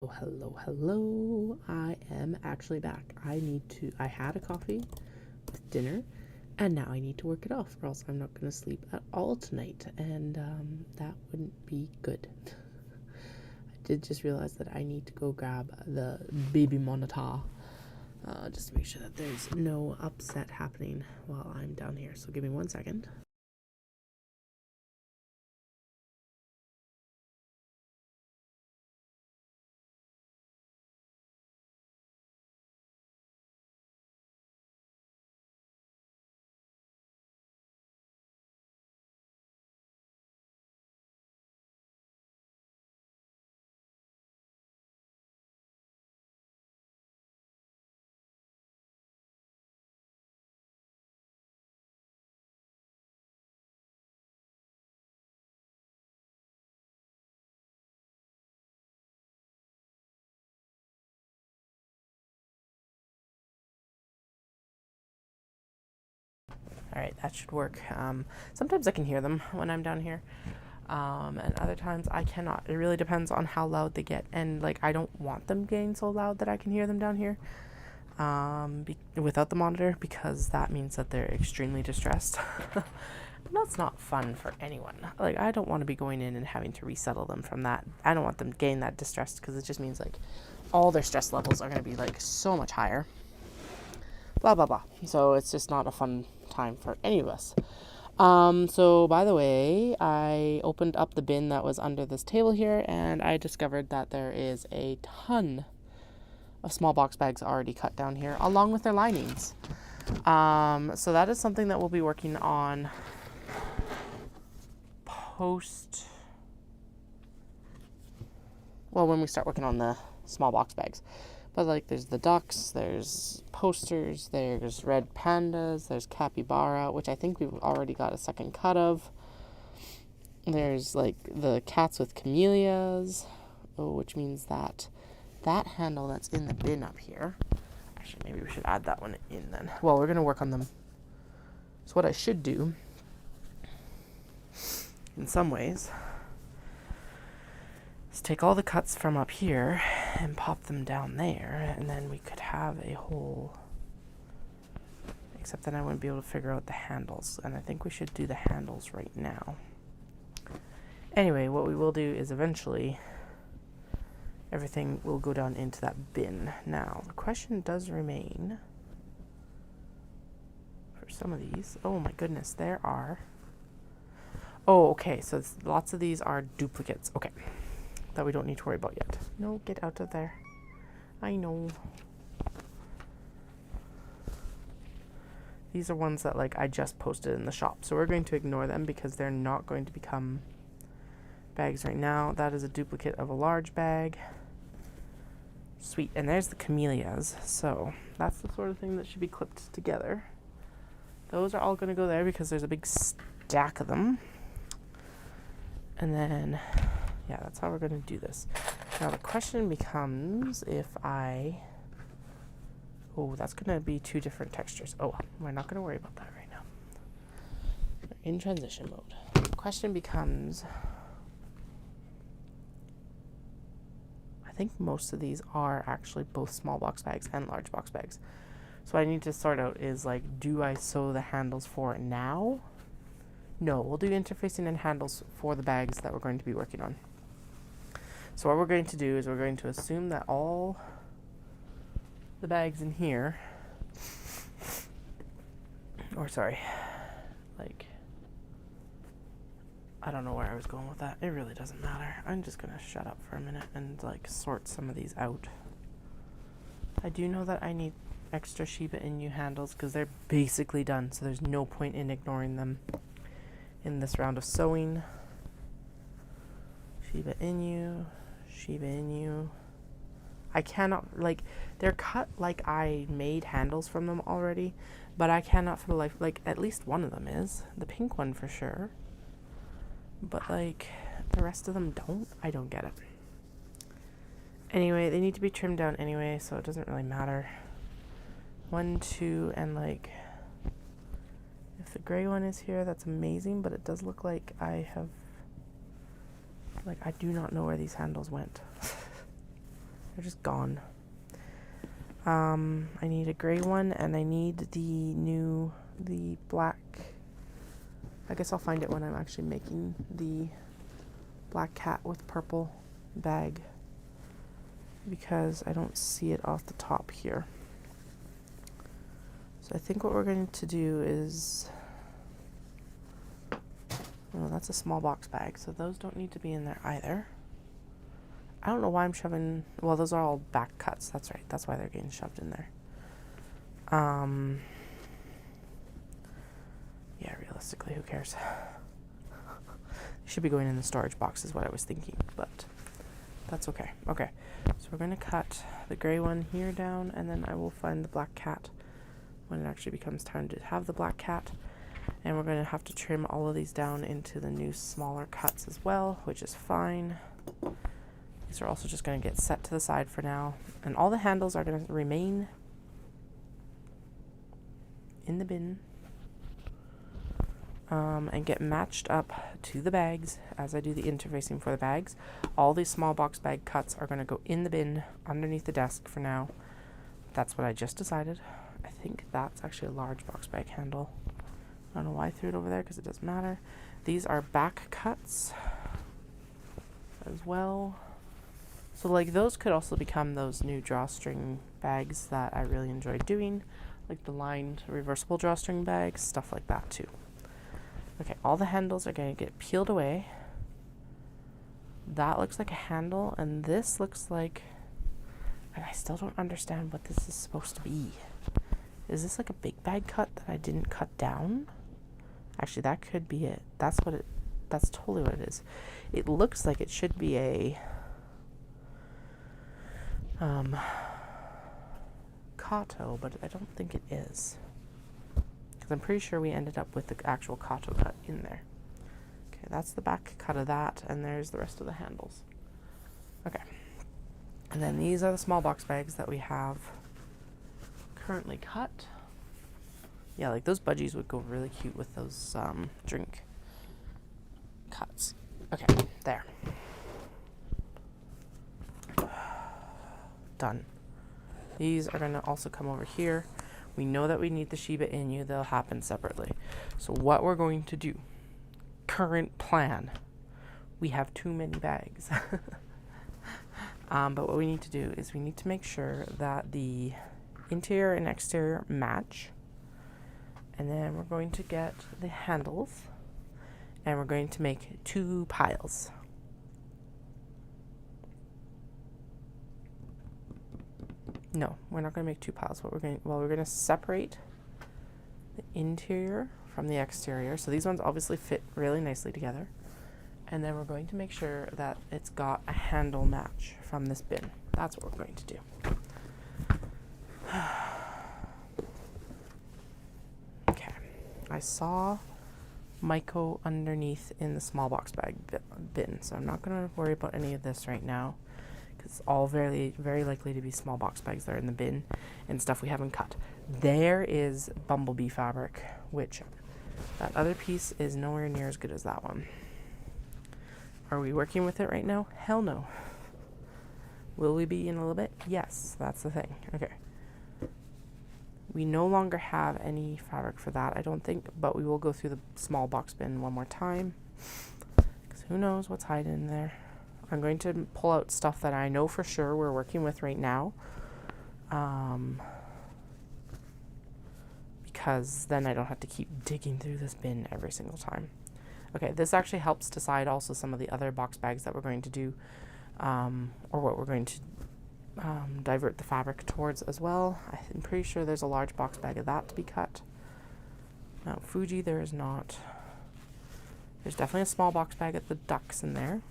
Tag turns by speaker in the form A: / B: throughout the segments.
A: Oh, hello. I am actually back. I had a coffee with dinner, and now I need to work it off, or else I'm not going to sleep at all tonight, and that wouldn't be good. I did just realize that I need to go grab the baby monitor, just to make sure that there's no upset happening while I'm down here. So give me 1 second. All right, that should work. Sometimes I can hear them when I'm down here, and other times I cannot. It really depends on how loud they get, and like I don't want them getting so loud that I can hear them down here without the monitor, because that means that they're extremely distressed. That's not fun for anyone. Like, I don't want to be going in and having to resettle them from that. I don't want them getting that distressed, because it just means like all their stress levels are going to be like so much higher. Blah blah blah. So it's just not a fun time for any of us. So by the way, I opened up the bin that was under this table here, and I discovered that there is a ton of small box bags already cut down here, along with their linings. So that is something that we'll be working on when we start working on the small box bags. But like, there's the ducks, there's posters, there's red pandas, there's capybara, which I think we've already got a second cut of. There's like the cats with camellias, which means that handle that's in the bin up here. Actually, maybe we should add that one in then. Well, we're going to work on them. So what I should do, in some ways, is take all the cuts from up here and pop them down there, and then we could have a whole... Except then I wouldn't be able to figure out the handles, and I think we should do the handles right now. Anyway, what we will do is eventually everything will go down into that bin. Now, the question does remain for some of these. Oh my goodness, there are... Oh, okay, so lots of these are duplicates. Okay, that we don't need to worry about yet. No, get out of there. I know. These are ones that like I just posted in the shop, so we're going to ignore them because they're not going to become bags right now. That is a duplicate of a large bag. Sweet, and there's the camellias. So that's the sort of thing that should be clipped together. Those are all going to go there because there's a big stack of them. And then, yeah, that's how we're going to do this. Now the question becomes if I... Oh, that's going to be two different textures. Oh, we're not going to worry about that right now. We're in transition mode. The question becomes... I think most of these are actually both small box bags and large box bags. So what I need to sort out is like, do I sew the handles for it now? No, we'll do interfacing and handles for the bags that we're going to be working on. So what we're going to do is we're going to assume that all the bags in here, I don't know where I was going with that. It really doesn't matter. I'm just going to shut up for a minute and like sort some of these out. I do know that I need extra Shiba Inu handles because they're basically done, so there's no point in ignoring them in this round of sewing. Shiba Inu. I cannot, like, they're cut like I made handles from them already, but I cannot for the life, like, at least one of them is. The pink one for sure. But, like, the rest of them don't. I don't get it. Anyway, they need to be trimmed down anyway, so it doesn't really matter. 1, 2, and, like, if the gray one is here, that's amazing, but it does look like I have... Like, I do not know where these handles went. They're just gone. I need a gray one, and I need the black. I guess I'll find it when I'm actually making the black cat with purple bag, because I don't see it off the top here. So I think what we're going to do is, oh, that's a small box bag, so those don't need to be in there either. I don't know why I'm shoving, well, those are all back cuts, that's right, that's why they're getting shoved in there. Yeah, realistically, who cares? Should be going in the storage box is what I was thinking, but that's okay. Okay, so we're going to cut the gray one here down, and then I will find the black cat when it actually becomes time to have the black cat. And we're going to have to trim all of these down into the new smaller cuts as well, which is fine. These are also just going to get set to the side for now. And all the handles are going to remain in the bin. And get matched up to the bags as I do the interfacing for the bags. All these small box bag cuts are going to go in the bin underneath the desk for now. That's what I just decided. I think that's actually a large box bag handle. I don't know why I threw it over there because it doesn't matter. These are back cuts as well. So like those could also become those new drawstring bags that I really enjoyed doing. Like the lined reversible drawstring bags, stuff like that too. Okay, all the handles are going to get peeled away. That looks like a handle, and this looks like, and I still don't understand what this is supposed to be. Is this like a big bag cut that I didn't cut down? Actually, that could be it. That's totally what it is. It looks like it should be a Kato, but I don't think it is. I'm pretty sure we ended up with the actual Kato cut in there. Okay, that's the back cut of that, and there's the rest of the handles. Okay, and then these are the small box bags that we have currently cut. Yeah, like those budgies would go really cute with those drink cuts. Okay, there. Done. These are going to also come over here. We know that we need the Shiba Inu. They'll happen separately. So what we're going to do, current plan, we have too many bags. But what we need to do is we need to make sure that the interior and exterior match. And then we're going to get the handles. And we're going to make 2 piles. No, we're not going to make 2 piles. We're going to separate the interior from the exterior. So these ones obviously fit really nicely together. And then we're going to make sure that it's got a handle match from this bin. That's what we're going to do. Okay. I saw Maiko underneath in the small box bag bin, so I'm not going to worry about any of this right now. It's all very, very likely to be small box bags that are in the bin and stuff we haven't cut. There is bumblebee fabric, which that other piece is nowhere near as good as that one. Are we working with it right now? Hell no. Will we be in a little bit? Yes, that's the thing. Okay. We no longer have any fabric for that, I don't think, but we will go through the small box bin one more time, because who knows what's hiding in there. I'm going to pull out stuff that I know for sure we're working with right now. Because then I don't have to keep digging through this bin every single time. Okay, this actually helps decide also some of the other box bags that we're going to do, or what we're going to divert the fabric towards as well. I'm pretty sure there's a large box bag of that to be cut. No, Fuji there is not. There's definitely a small box bag at the ducks in there.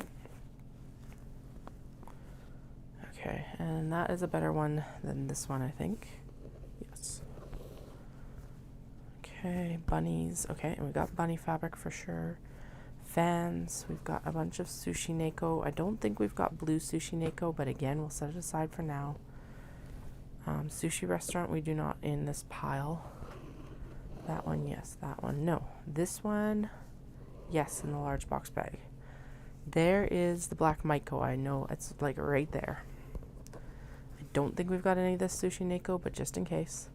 A: Okay, and that is a better one than this one, I think. Yes. Okay, bunnies. Okay, and we got bunny fabric for sure. Fans. We've got a bunch of sushi neko. I don't think we've got blue sushi neko, but again, we'll set it aside for now. Sushi restaurant, we do not in this pile. That one, yes. That one, no. This one, yes, in the large box bag. There is the black Maiko. I know it's like right there. don't think we've got any of this sushi Neko, but just in case.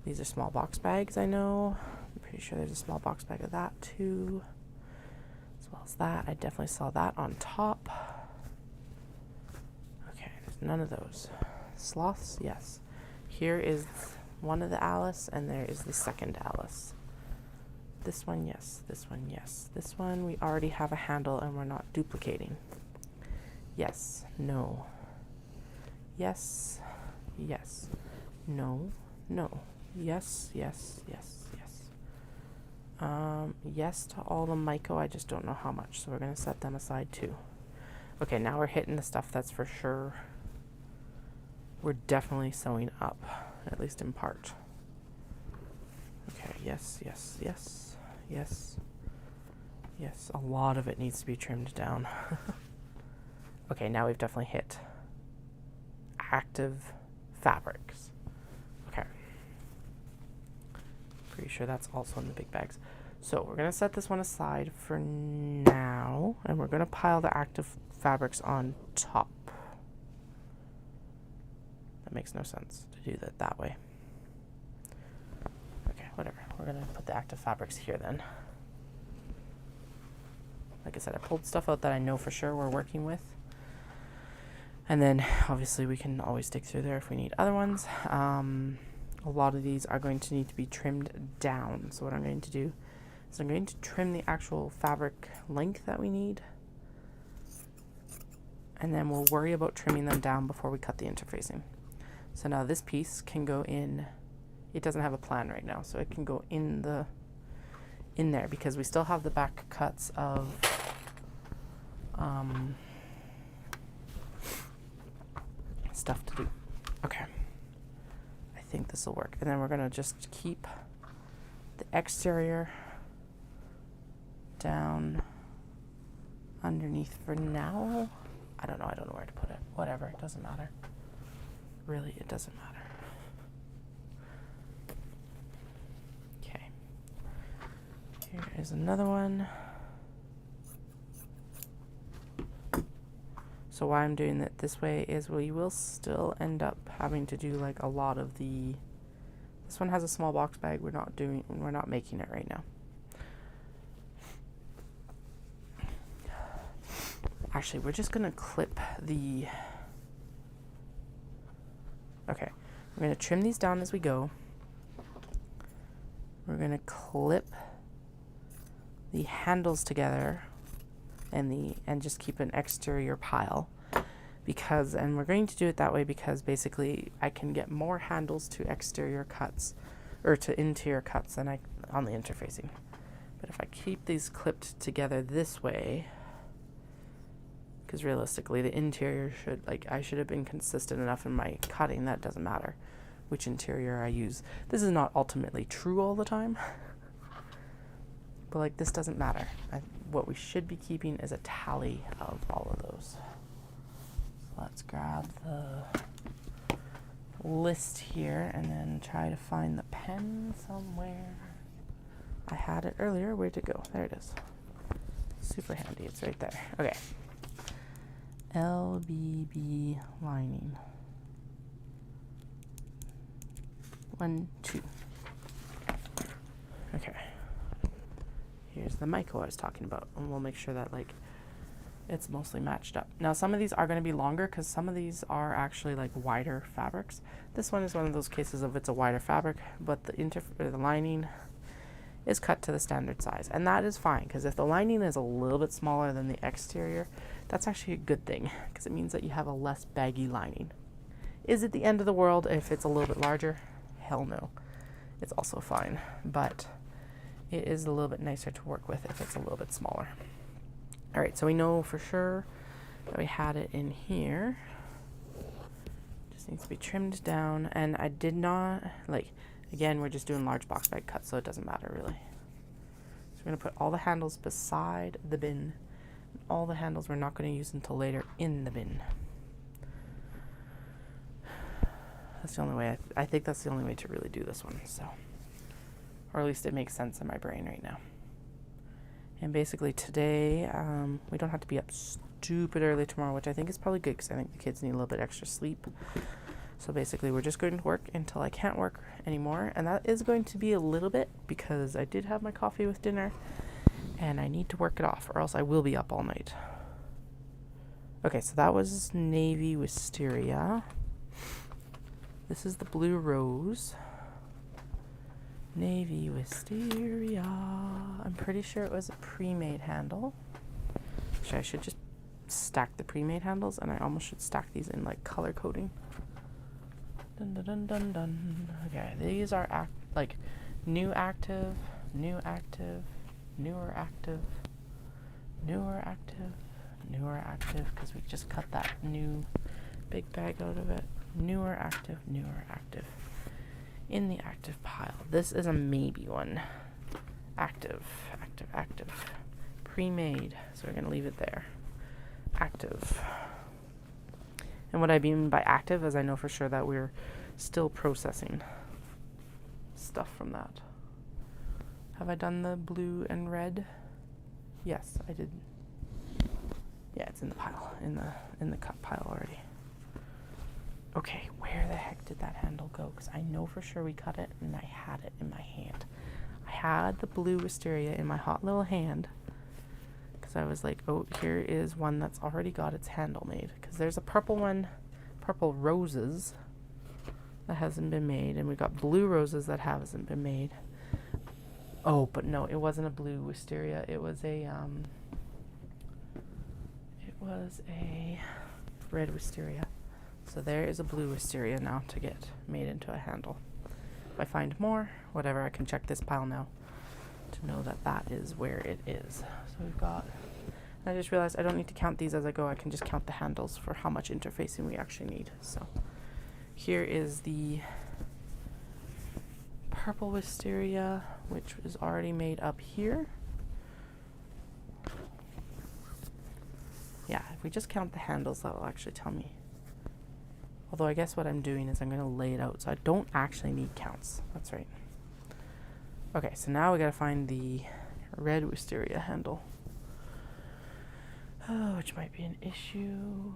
A: These are small box bags, I know. I'm pretty sure there's a small box bag of that too. As well as that. I definitely saw that on top. Okay, there's none of those. Sloths, yes. Here is one of the Alice, and there is the second Alice. This one, yes. This one, yes. This one, we already have a handle, and we're not duplicating. Yes. No. Yes. Yes. No. No. Yes. Yes. Yes. Yes. Yes to all the Maiko. I just don't know how much, so we're going to set them aside too. Okay, now we're hitting the stuff that's for sure. We're definitely sewing up, at least in part. Okay, yes, yes, yes, yes, yes. A lot of it needs to be trimmed down. Okay, now we've definitely hit active fabrics. Okay. Pretty sure that's also in the big bags. So we're going to set this one aside for now, and we're going to pile the active fabrics on top. That makes no sense to do that way. Okay, whatever. We're going to put the active fabrics here then. Like I said, I pulled stuff out that I know for sure we're working with. And then, obviously, we can always dig through there if we need other ones. A lot of these are going to need to be trimmed down. So what I'm going to do is I'm going to trim the actual fabric length that we need. And then we'll worry about trimming them down before we cut the interfacing. So now this piece can go in. It doesn't have a plan right now, so it can go in there because we still have the back cuts of stuff to do. Okay, I think this will work. And then we're gonna just keep the exterior down underneath for now. I don't know where to put it. Whatever, it doesn't matter. Really, it doesn't matter. Okay. Here is another one. So why I'm doing it this way is we will still end up having to do like a lot of the... This one has a small box bag. We're not making it right now. Actually, we're just gonna clip the... Okay, we're going to trim these down as we go. We're going to clip the handles together and just keep an exterior pile and we're going to do it that way because basically I can get more handles to exterior cuts or to interior cuts than on the interfacing. But if I keep these clipped together this way, because realistically the interior I should have been consistent enough in my cutting that it doesn't matter which interior I use. This is not ultimately true all the time, but like this doesn't matter. What we should be keeping is a tally of all of those. So let's grab the list here and then try to find the pen somewhere. I had it earlier. Where'd it go? There it is. Super handy. It's right there. Okay. LBB lining. 1, 2. Okay. Here's the Maiko I was talking about, and we'll make sure that like it's mostly matched up. Now some of these are going to be longer because some of these are actually like wider fabrics. This one is one of those cases of it's a wider fabric, but the lining is cut to the standard size, and that is fine because if the lining is a little bit smaller than the exterior, that's actually a good thing because it means that you have a less baggy lining. Is it the end of the world if it's a little bit larger? Hell no. It's also fine, but it is a little bit nicer to work with if it's a little bit smaller. All right, so we know for sure that we had it in here. Just needs to be trimmed down, and I did not, again, we're just doing large box bag cuts, so it doesn't matter really. So we're gonna put all the handles beside the bin. All the handles we're not gonna use until later in the bin. That's the only way, I think that's the only way to really do this one, so. Or at least it makes sense in my brain right now. And basically today, we don't have to be up stupid early tomorrow, which I think is probably good because I think the kids need a little bit extra sleep. So basically we're just going to work until I can't work anymore, and that is going to be a little bit because I did have my coffee with dinner and I need to work it off or else I will be up all night. Okay, so that was navy wisteria. This is the blue rose. Navy wisteria. I'm pretty sure it was a pre-made handle. Actually, I should just stack the pre-made handles, and I almost should stack these in like color coding. Dun dun dun dun dun. Okay, these are like new active, new active, newer active, newer active, newer active, because we just cut that new big bag out of it. Newer active, newer active. In the active pile. This is a maybe one. Active, active, active. Pre-made, so we're going to leave it there. Active. And what I mean by active is I know for sure that we're still processing stuff from that. Have I done the blue and red? Yes, I did. Yeah, it's in the pile, in the cut pile already. Okay, where the heck did that handle go? Because I know for sure we cut it and I had it in my hand. I had the blue wisteria in my hot little hand because I was like, oh, here is one that's already got its handle made. Because there's a purple one, purple roses, that hasn't been made. And we got blue roses that hasn't been made. Oh, but no, it wasn't a blue wisteria. It was a red wisteria. So there is a blue wisteria now to get made into a handle. If I find more, whatever, I can check this pile now to know that that is where it is. So we've got, and I just realized I don't need to count these as I go. I can just count the handles for how much interfacing we actually need. So here is the purple wisteria, which is already made up here. Yeah, if we just count the handles, that will actually tell me. Although I guess what I'm doing is I'm going to lay it out, so I don't actually need counts. That's right. Okay, so now we got to find the red wisteria handle. Oh, which might be an issue.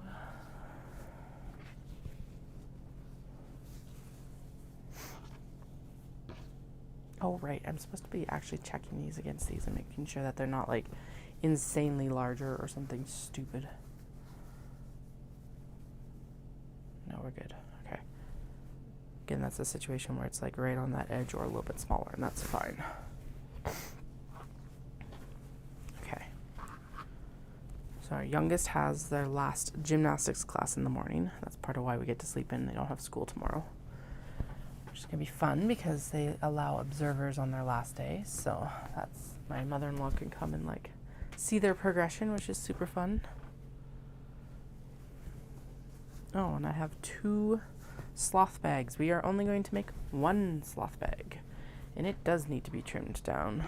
A: Oh, right. I'm supposed to be actually checking these against these and making sure that they're not like insanely larger or something stupid. No, we're good. Okay. Again, that's a situation where it's like right on that edge or a little bit smaller, and that's fine. Okay. So our youngest has their last gymnastics class in the morning. That's part of why we get to sleep in. They don't have school tomorrow. Which is going to be fun because they allow observers on their last day. So that's, my mother-in-law can come and like see their progression, which is super fun. Oh, and I have 2 sloth bags. We are only going to make 1 sloth bag, and it does need to be trimmed down.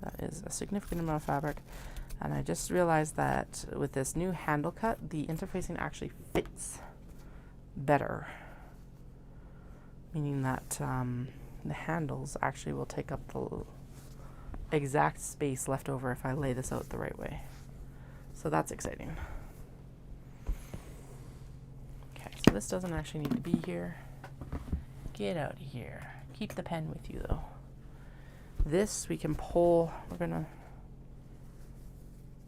A: That is a significant amount of fabric, and I just realized that with this new handle cut, the interfacing actually fits better, meaning that the handles actually will take up the exact space left over if I lay this out the right way. So that's exciting. So this doesn't actually need to be here. Get out of here. Keep the pen with you though. This we can pull. We're gonna,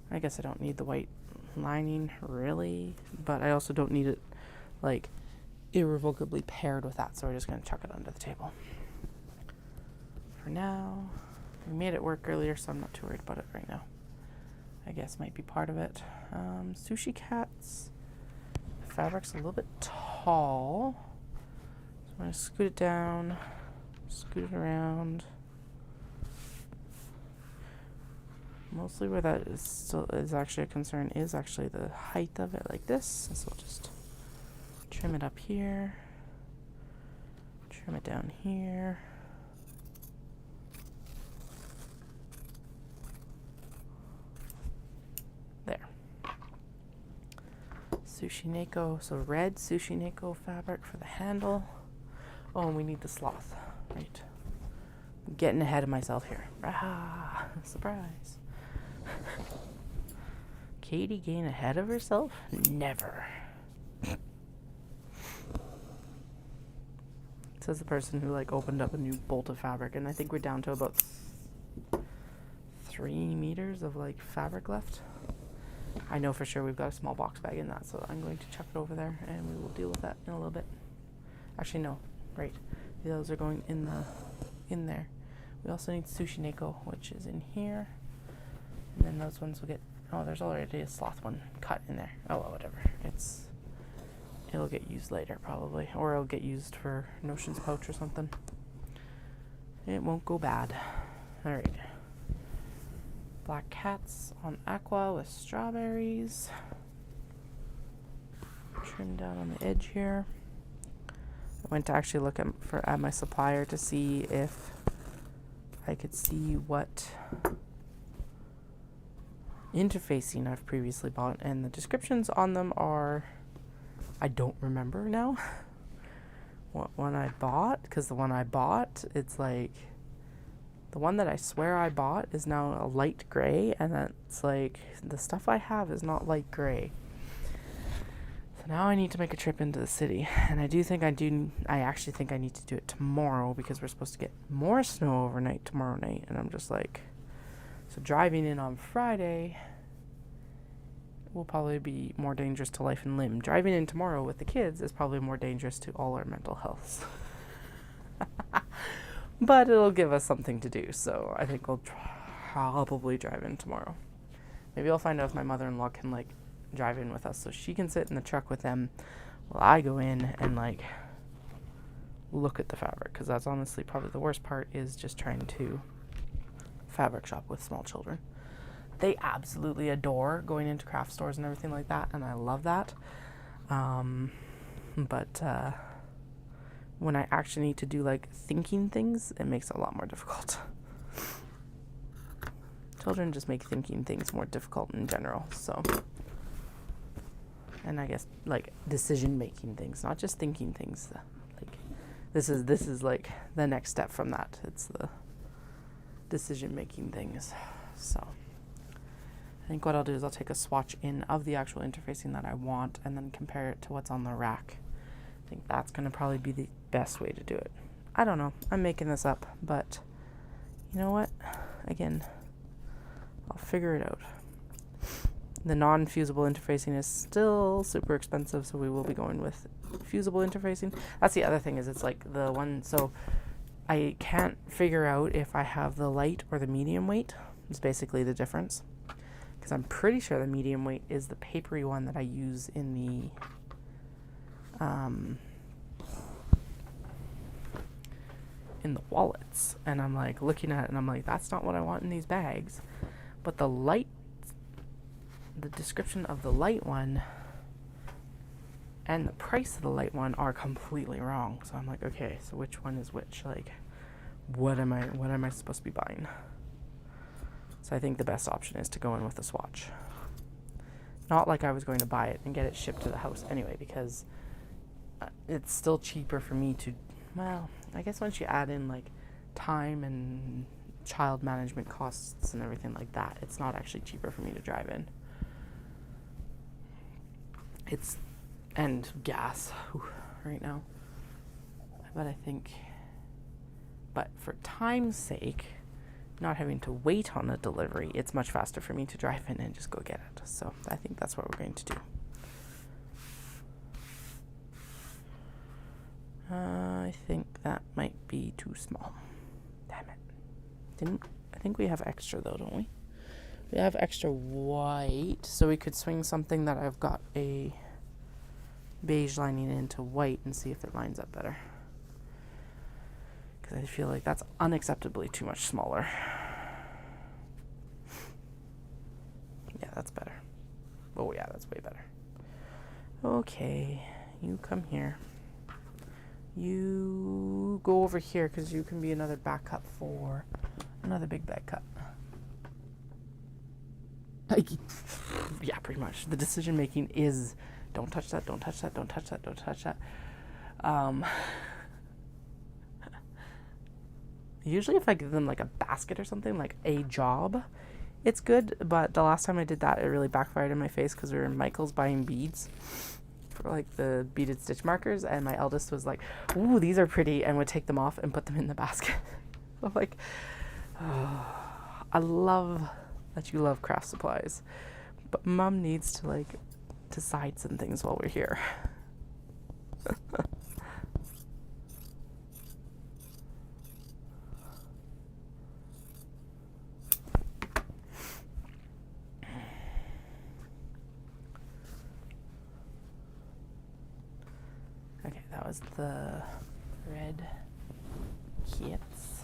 A: I guess I don't need the white lining really, but I also don't need it like irrevocably paired with that, so we're just gonna chuck it under the table. For now, we made it work earlier, so I'm not too worried about it right now. I guess might be part of it. Sushi cats. Fabric's a little bit tall, so I'm going to scoot it down, scoot it around. Mostly where that is still is actually a concern is actually the height of it, like this. So we'll just trim it up here, trim it down here. There. Sushi Neko, so red Sushi Neko fabric for the handle. Oh, and we need the sloth, right? I'm getting ahead of myself here. Ah, surprise. Katie getting ahead of herself? Never. says the person who like opened up a new bolt of fabric, and I think we're down to about 3 meters of like fabric left. I know for sure we've got a small box bag in that, so I'm going to chuck it over there and we will deal with that in a little bit. Actually, no, right. Those are going in there. We also need sushi neko, which is in here. And then those ones will get, oh, there's already a sloth one cut in there. Oh, well, whatever. It'll get used later probably, or it'll get used for Notion's pouch or something. It won't go bad. All right. Black cats on aqua with strawberries. Trim down on the edge here. I went to actually look at my supplier to see if I could see what interfacing I've previously bought, and the descriptions on them are, I don't remember now what one I bought, because the one I bought, it's like, the one that I swear I bought is now a light gray, and that's like, the stuff I have is not light gray. So now I need to make a trip into the city, and I actually think I need to do it tomorrow, because we're supposed to get more snow overnight tomorrow night, and I'm just like, so driving in on Friday will probably be more dangerous to life and limb. Driving in tomorrow with the kids is probably more dangerous to all our mental health. But it'll give us something to do, so I think we'll probably drive in tomorrow. Maybe I'll find out if my mother-in-law can like drive in with us, so she can sit in the truck with them while I go in and like look at the fabric, because that's honestly probably the worst part, is just trying to fabric shop with small children. They absolutely adore going into craft stores and everything like that, and I love that. But when I actually need to do like thinking things, it makes it a lot more difficult. Children just make thinking things more difficult in general, so. And I guess like decision making things, not just thinking things. Like this is like the next step from that. It's the decision making things. So I think what I'll do is I'll take a swatch in of the actual interfacing that I want and then compare it to what's on the rack. I think that's going to probably be the best way to do it. I don't know. I'm making this up, but you know what? Again, I'll figure it out. The non-fusible interfacing is still super expensive, so we will be going with fusible interfacing. That's the other thing, is it's like the one, so I can't figure out if I have the light or the medium weight. It's basically the difference, because I'm pretty sure the medium weight is the papery one that I use in the wallets, and I'm like looking at it and I'm like, that's not what I want in these bags. But the light, the description of the light one and the price of the light one are completely wrong. So I'm like, okay, so which one is which? Like, what am I supposed to be buying? So I think the best option is to go in with a swatch. Not like I was going to buy it and get it shipped to the house anyway, because it's still cheaper for me to, well, I guess once you add in like time and child management costs and everything like that, it's not actually cheaper for me to drive in. It's, and gas right now. But I think, but for time's sake, not having to wait on a delivery, it's much faster for me to drive in and just go get it. So I think that's what we're going to do. I think that might be too small. Damn it. I think we have extra though, don't we? We have extra white, so we could swing something that I've got a beige lining into white and see if it lines up better. Because I feel like that's unacceptably too much smaller. Yeah, that's better. Oh yeah, that's way better. Okay, you come here. You go over here, because you can be another back cut for another big bag cut. Yeah, pretty much. The decision making is don't touch that, don't touch that, don't touch that, don't touch that. Usually if I give them like a basket or something, like a job, it's good. But the last time I did that, it really backfired in my face, because we were in Michael's buying beads. for like the beaded stitch markers, and my eldest was like, ooh, these are pretty, and would take them off and put them in the basket. I'm like, oh, I love that you love craft supplies, but mom needs to like decide some things while we're here. Okay, that was the red kits.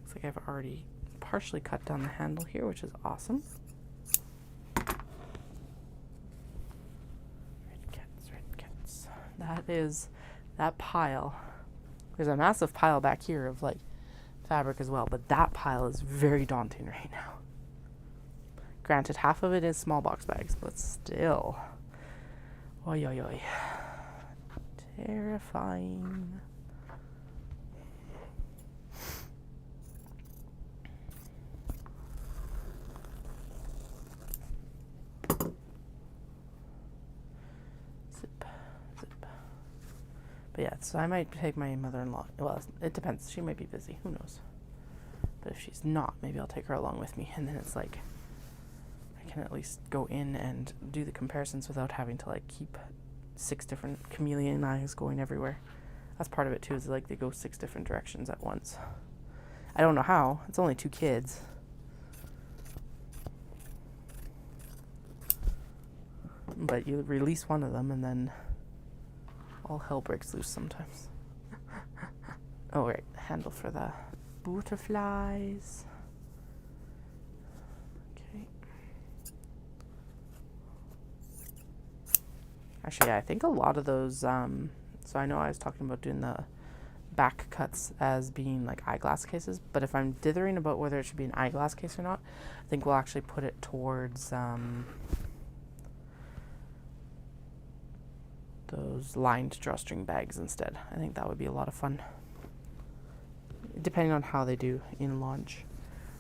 A: Looks like I've already partially cut down the handle here, which is awesome. Red kits. That is that pile. There's a massive pile back here of like fabric as well, but that pile is very daunting right now. Granted, half of it is small box bags, but still. Oi, oi, oi. Terrifying. Zip. But yeah, so I might take my mother-in-law. Well, it depends. She might be busy. Who knows? But if she's not, maybe I'll take her along with me. And then it's like, I can at least go in and do the comparisons without having to like keep 6 different chameleon eyes going everywhere. That's part of it too, is like they go 6 different directions at once. I don't know how. It's only 2 kids. But you release one of them and then all hell breaks loose sometimes. Oh right, handle for the butterflies. Okay. Actually, yeah, I think a lot of those, so I know I was talking about doing the back cuts as being like eyeglass cases, but if I'm dithering about whether it should be an eyeglass case or not, I think we'll actually put it towards those lined drawstring bags instead. I think that would be a lot of fun, depending on how they do in launch.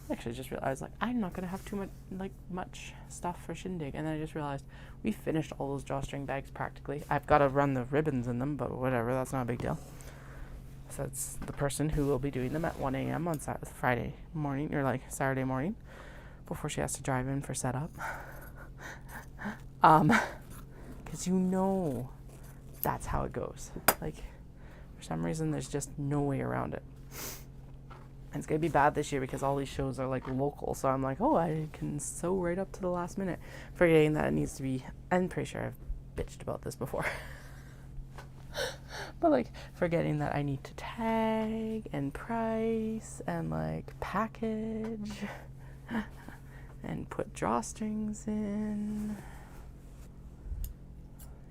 A: Actually, just realized like I'm not gonna have too much stuff for Shindig, and then I just realized we finished all those drawstring bags practically. I've got to run the ribbons in them, but whatever, that's not a big deal. So it's the person who will be doing them at 1 a.m. on Friday morning, or like Saturday morning, before she has to drive in for setup. Because you know that's how it goes. Like, for some reason, there's just no way around it. And it's going to be bad this year because all these shows are like local. So I'm like, oh, I can sew right up to the last minute. Forgetting that it needs to be, I'm pretty sure I've bitched about this before. But like, forgetting that I need to tag and price and like package and put drawstrings in.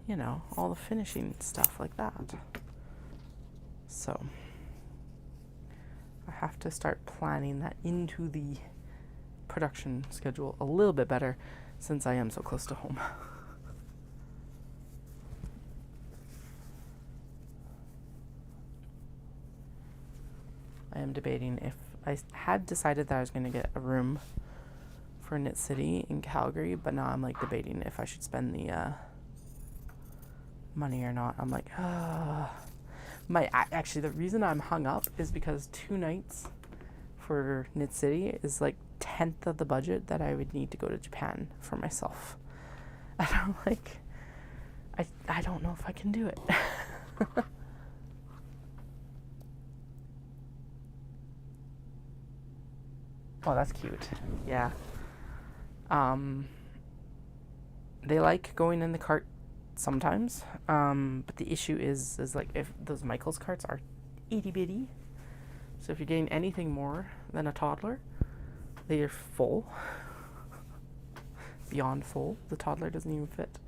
A: You know, all the finishing stuff like that. So I have to start planning that into the production schedule a little bit better since I am so close to home. I am debating if I had decided that I was going to get a room for Knit City in Calgary, but now I'm like debating if I should spend the money or not. I'm like, actually the reason I'm hung up is because 2 nights for Knit City is like 1/10 of the budget that I would need to go to Japan for myself. And I'm like, I don't know if I can do it. Oh, that's cute. Yeah. They like going in the cart sometimes, but the issue is like if those Michael's carts are itty bitty, so if you're getting anything more than a toddler, they are full, beyond full. The toddler doesn't even fit.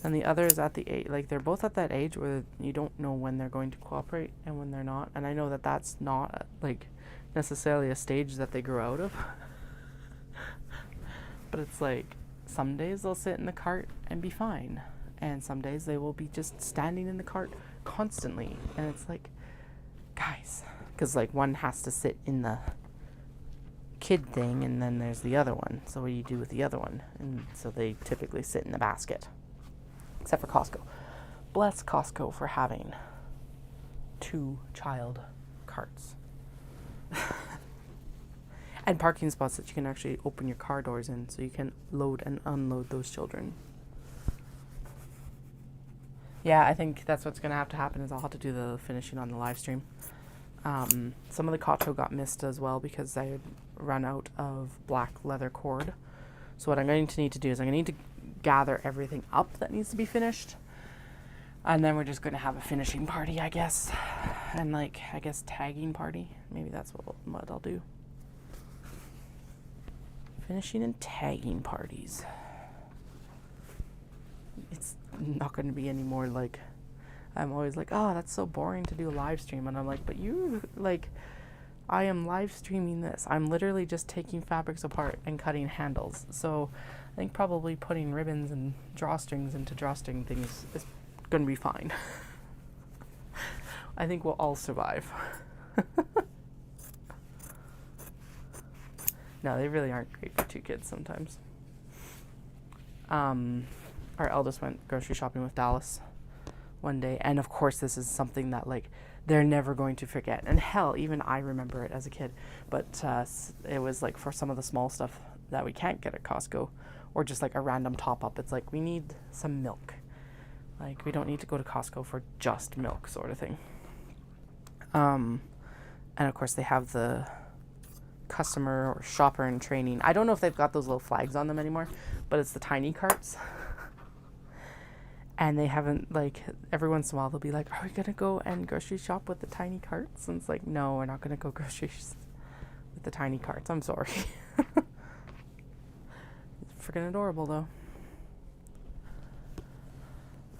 A: And the other is at the age, like they're both at that age where you don't know when they're going to cooperate and when they're not. And I know that that's not like necessarily a stage that they grow out of. But it's like some days they'll sit in the cart and be fine, and some days they will be just standing in the cart constantly. And it's like, guys, because like one has to sit in the kid thing, and then there's the other one. So what do you do with the other one? And so they typically sit in the basket, except for Costco. Bless Costco for having 2 child carts. And parking spots that you can actually open your car doors in, so you can load and unload those children. Yeah, I think that's what's going to have to happen, is I'll have to do the finishing on the live stream. Some of the Kato got missed as well because I had run out of black leather cord. So what I'm going to need to do is I'm going to need to gather everything up that needs to be finished. And then we're just going to have a finishing party, I guess. And like, I guess tagging party. Maybe that's what I'll do. Finishing and tagging parties. It's not going to be any more like, I'm always like, oh, that's so boring to do a live stream. And I'm like, but you, like, I am live streaming this. I'm literally just taking fabrics apart and cutting handles. So I think probably putting ribbons and drawstrings into drawstring things is going to be fine. I think we'll all survive. No, they really aren't great for 2 kids sometimes. Our eldest went grocery shopping with Dallas one day, and of course this is something that like they're never going to forget. And hell, even I remember it as a kid. But it was like for some of the small stuff that we can't get at Costco, or just like a random top up. It's like, we need some milk. Like, we don't need to go to Costco for just milk, sort of thing. And of course they have the customer or shopper in training. I don't know if they've got those little flags on them anymore, but it's the tiny carts. And they haven't, like, every once in a while they'll be like, are we going to go and grocery shop with the tiny carts? And it's like, no, we're not going to go groceries with the tiny carts. I'm sorry. It's freaking adorable, though.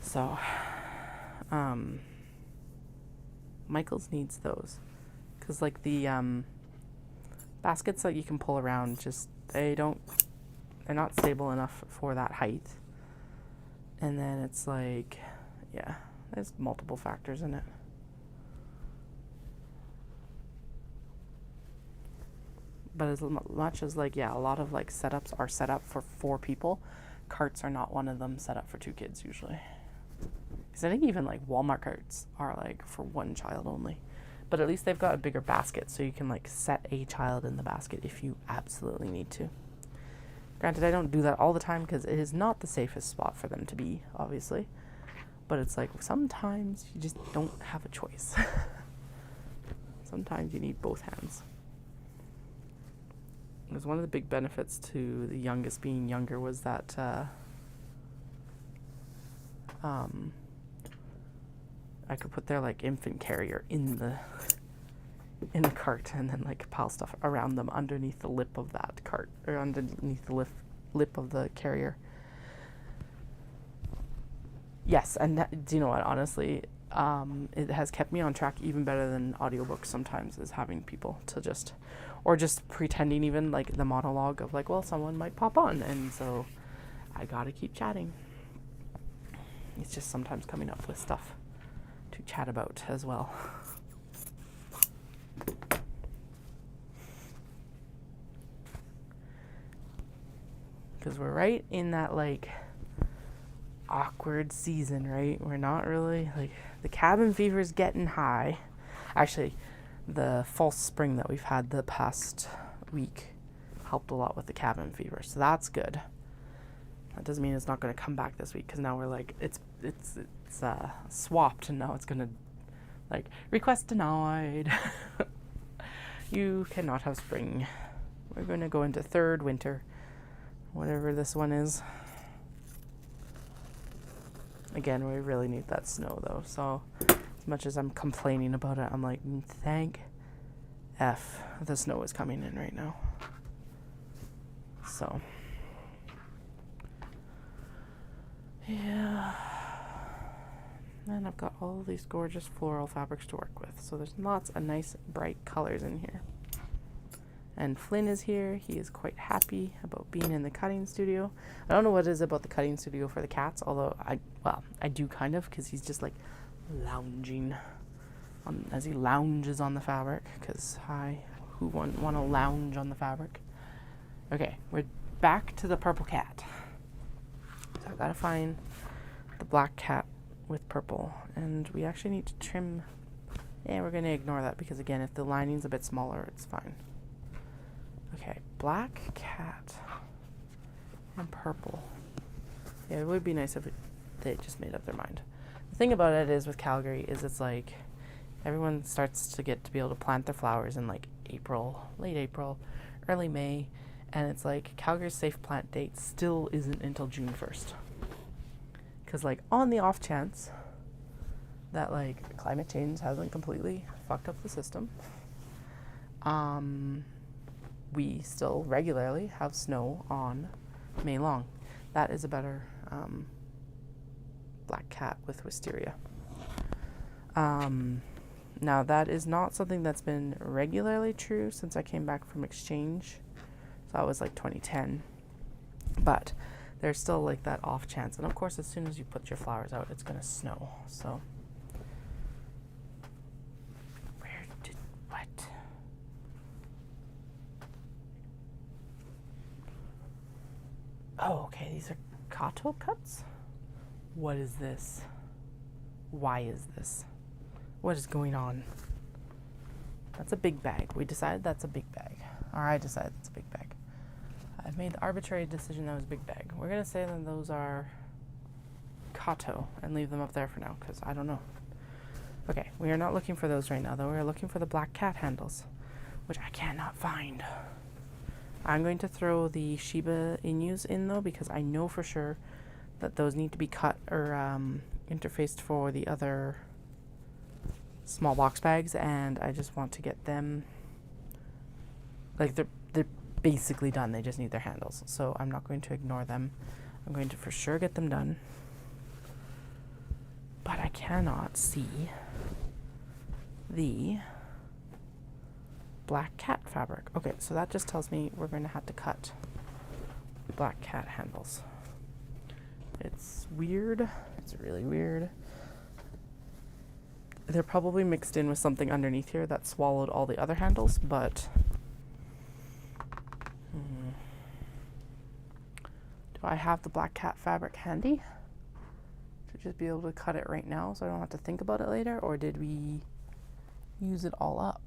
A: So, Michael's needs those. Because, like, the baskets that you can pull around, just, they're not stable enough for that height. And then it's like, yeah, there's multiple factors in it. But as much as, like, yeah, a lot of, like, setups are set up for 4 people, carts are not one of them set up for 2 kids usually. Because I think even, like, Walmart carts are, like, for 1 child only. But at least they've got a bigger basket, so you can, like, set a child in the basket if you absolutely need to. Granted, I don't do that all the time because it is not the safest spot for them to be, obviously. But it's like, sometimes you just don't have a choice. Sometimes you need both hands. Because one of the big benefits to the youngest being younger was that I could put their, like, infant carrier in the cart and then, like, pile stuff around them underneath the lip of that cart, or underneath the lip of the carrier. Yes, and do you know what, honestly, it has kept me on track even better than audiobooks sometimes, is having people to just, or just pretending, even like the monologue of like, well, someone might pop on, and so I gotta keep chatting. It's just sometimes coming up with stuff to chat about as well. Because we're right in that, like, awkward season, right? We're not really, like, the cabin fever is getting high. Actually, the false spring that we've had the past week helped a lot with the cabin fever, so that's good. That doesn't mean it's not going to come back this week, because now we're like, it's swapped, and now it's going to, like, request denied. You cannot have spring. We're going to go into 3rd winter. Whatever this one is. Again, we really need that snow, though. So, as much as I'm complaining about it, I'm like, thank F the snow is coming in right now. So, yeah. And I've got all these gorgeous floral fabrics to work with. So there's lots of nice, bright colors in here. And Flynn is here. He is quite happy about being in the cutting studio. I don't know what it is about the cutting studio for the cats, although I do kind of, because he's just like lounging as he lounges on the fabric, because who want to lounge on the fabric. Okay, we're back to the purple cat. So I gotta find the black cat with purple, and we actually need to trim. Yeah, we're gonna ignore that because again, if the lining's a bit smaller, it's fine. Okay, black cat and purple. Yeah, it would be nice if they just made up their mind. The thing about it is with Calgary is it's like everyone starts to get to be able to plant their flowers in like April, late April, early May, and it's like Calgary's safe plant date still isn't until June 1st. Because like on the off chance that like climate change hasn't completely fucked up the system, we still regularly have snow on May long. That is a better black cat with wisteria. Now that is not something that's been regularly true since I came back from exchange. So that was like 2010. But there's still like that off chance. And of course, as soon as you put your flowers out, it's going to snow. So what? Oh, okay. These are Kato cuts? What is this? Why is this? What is going on? That's a big bag. We decided that's a big bag. Or I decided it's a big bag. I've made the arbitrary decision that was a big bag. We're going to say that those are Kato and leave them up there for now because I don't know. Okay, we are not looking for those right now though. We are looking for the black cat handles, which I cannot find. I'm going to throw the Shiba Inus in though because I know for sure that those need to be cut or interfaced for the other small box bags, and I just want to get them like they're basically done. They just need their handles, so I'm not going to ignore them. I'm going to for sure get them done, but I cannot see the black cat fabric. Okay, so that just tells me we're going to have to cut black cat handles. It's weird. It's really weird. They're probably mixed in with something underneath here that swallowed all the other handles, but do I have the black cat fabric handy to just be able to cut it right now so I don't have to think about it later, or did we use it all up?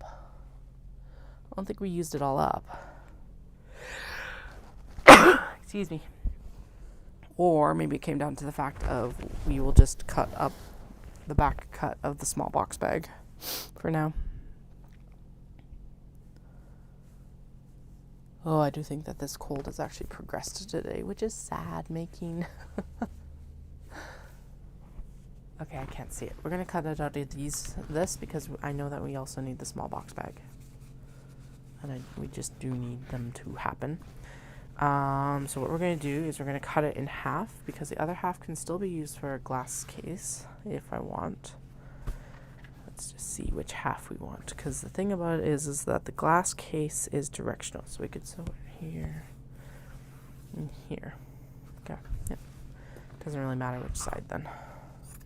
A: I don't think we used it all up. Excuse me. Or maybe it came down to the fact of we will just cut up the back cut of the small box bag for now. Oh, I do think that this cold has actually progressed today, which is sad making. Okay, I can't see it. We're going to cut it out of this because I know that we also need the small box bag. And we just do need them to happen. So what we're going to do is we're going to cut it in half because the other half can still be used for a glass case if I want. Let's just see which half we want, because the thing about it is that the glass case is directional, so we could sew it here and here. Okay, yep. Doesn't really matter which side then.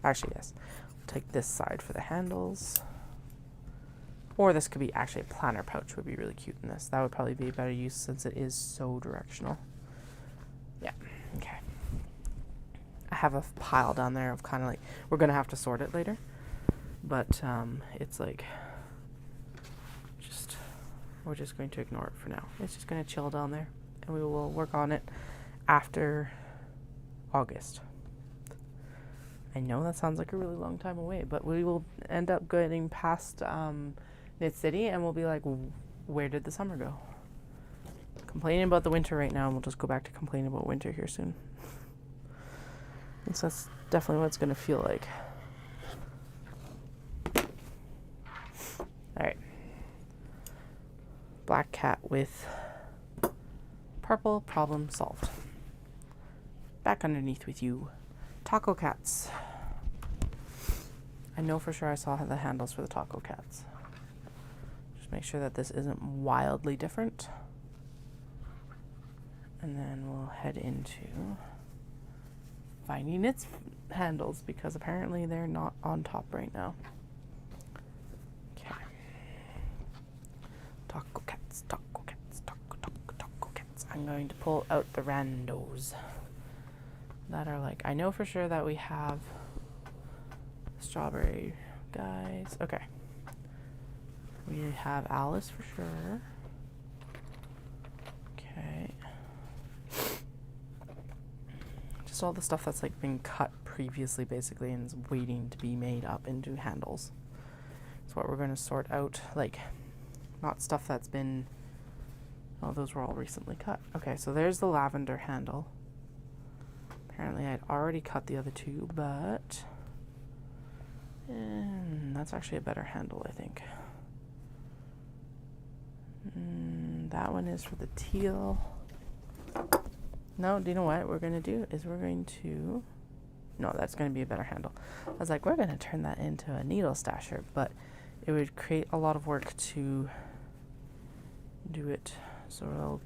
A: Actually, yes. We'll take this side for the handles. Or this could be actually a planner pouch would be really cute in this. That would probably be a better use since it is so directional. Yeah, okay. I have a pile down there of kind of like, we're going to have to sort it later. But it's like, we're just going to ignore it for now. It's just going to chill down there. And we will work on it after August. I know that sounds like a really long time away, but we will end up getting past Knit City, and we'll be like, where did the summer go? Complaining about the winter right now, and we'll just go back to complaining about winter here soon. So that's definitely what it's going to feel like. Alright. Black cat with purple, problem solved. Back underneath with you. Taco cats. I know for sure I saw the handles for the taco cats. Just make sure that this isn't wildly different. And then we'll head into finding its handles because apparently they're not on top right now. Okay. Taco cat. I'm going to pull out the randos that are like, I know for sure that we have strawberry guys. Okay. We have Alice for sure. Okay. Just all the stuff that's like been cut previously basically and is waiting to be made up into handles. That's what we're going to sort out, like not stuff that's been, oh, those were all recently cut. Okay, so there's the lavender handle. Apparently I'd already cut the other two, but that's actually a better handle, I think. That one is for the teal. No, do you know what we're going to do is we're going to, no, that's going to be a better handle. I was like, we're going to turn that into a needle stasher, but it would create a lot of work to do it. So it'll,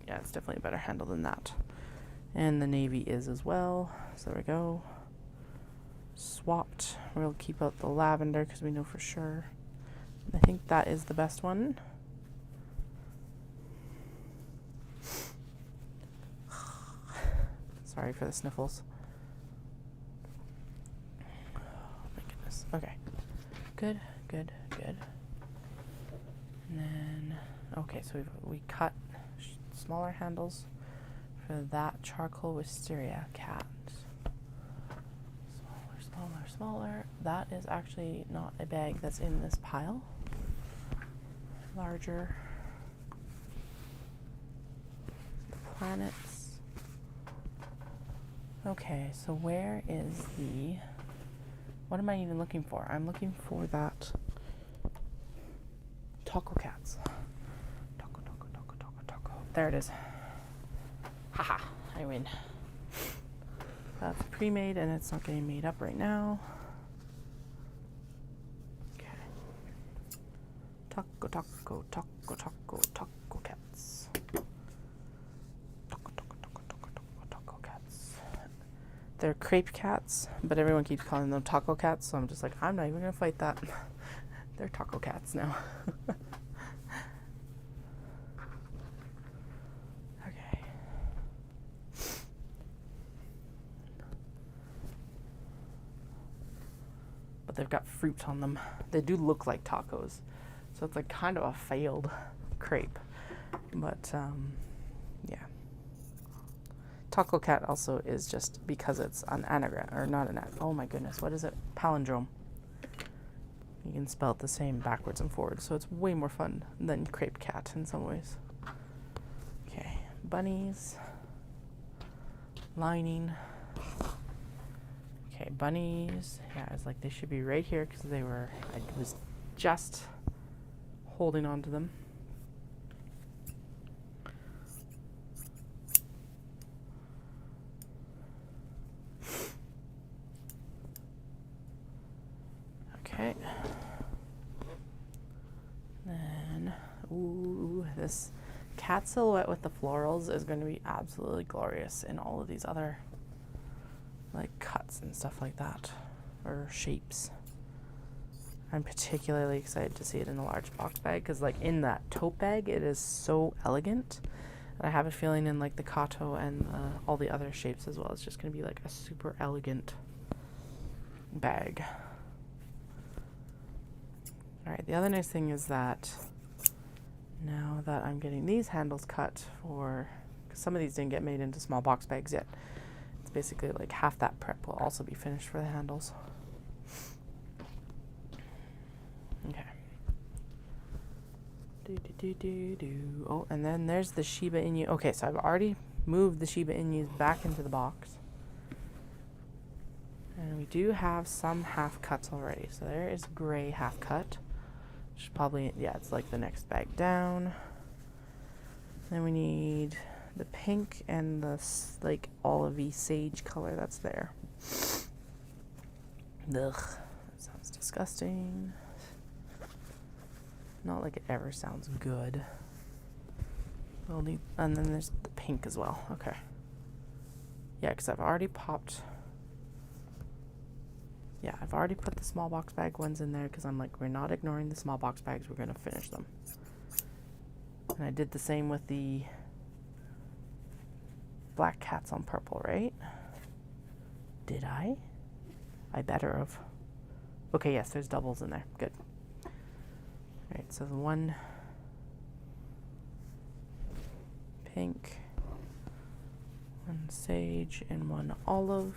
A: yeah, it's definitely a better handle than that. And the navy is as well. So there we go. Swapped. We'll keep out the lavender because we know for sure. I think that is the best one. Sorry for the sniffles. Oh my goodness. Okay. Good, good, good. And then, okay, so we cut smaller handles for that charcoal wisteria cat. Smaller, smaller, smaller. That is actually not a bag that's in this pile. Larger. Planets. Okay, so where is the, what am I even looking for? I'm looking for that taco cats. Taco, taco, taco, taco, taco. There it is. Haha, I win. That's pre-made and it's not getting made up right now. Okay. Taco, taco, taco, taco, taco cats. Taco, taco, taco, taco, taco, taco cats. They're crepe cats, but everyone keeps calling them taco cats, so I'm just like, I'm not even gonna fight that. They're taco cats now. Okay. But they've got fruit on them. They do look like tacos, so it's like kind of a failed crepe. But yeah. Taco cat also is just because it's an anagram, or not an oh my goodness, what is it? Palindrome. You can spell it the same backwards and forwards, so it's way more fun than crepe cat in some ways. Okay, bunnies. Lining. Okay, bunnies. Yeah, it's like they should be right here because they were, I was just holding on to them. Okay. Then, ooh, this cat silhouette with the florals is going to be absolutely glorious in all of these other like cuts and stuff like that, or shapes. I'm particularly excited to see it in a large box bag because like in that tote bag it is so elegant, and I have a feeling in like the Kato and all the other shapes as well, it's just going to be like a super elegant bag. Alright, the other nice thing is that now that I'm getting these handles cut for, because some of these didn't get made into small box bags yet, it's basically like half that prep will also be finished for the handles. Okay. Oh, and then there's the Shiba Inu. Okay, so I've already moved the Shiba Inus back into the box. And we do have some half cuts already. So there is gray half cut. Which is probably, yeah, it's like the next bag down. Then we need the pink and the like olivey sage color that's there. Ugh, that sounds disgusting. Not like it ever sounds good. We'll need, and then there's the pink as well. Okay. Yeah, because I've already popped. Yeah, I've already put the small box bag ones in there because I'm like, we're not ignoring the small box bags. We're going to finish them. And I did the same with the black cats on purple, right? Did I? I better have. Okay, yes, there's doubles in there. Good. Alright, so the one pink, one sage, and one olive.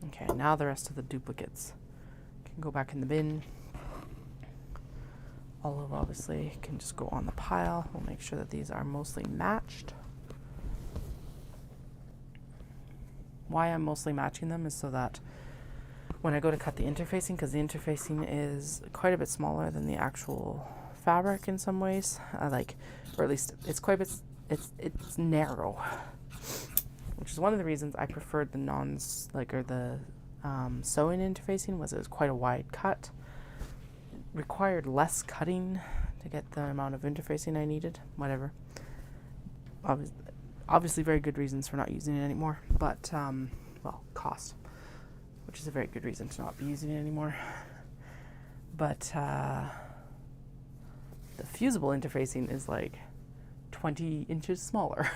A: Okay, now the rest of the duplicates can go back in the bin. Olive obviously can just go on the pile. We'll make sure that these are mostly matched. Why I'm mostly matching them is so that when I go to cut the interfacing, because the interfacing is quite a bit smaller than the actual fabric in some ways, or at least it's quite a bit, it's narrow, which is one of the reasons I preferred the sewing interfacing. Was it was quite a wide cut, required less cutting to get the amount of interfacing I needed. Whatever. Obviously very good reasons for not using it anymore, but well, cost, which is a very good reason to not be using it anymore. But the fusible interfacing is like 20 inches smaller.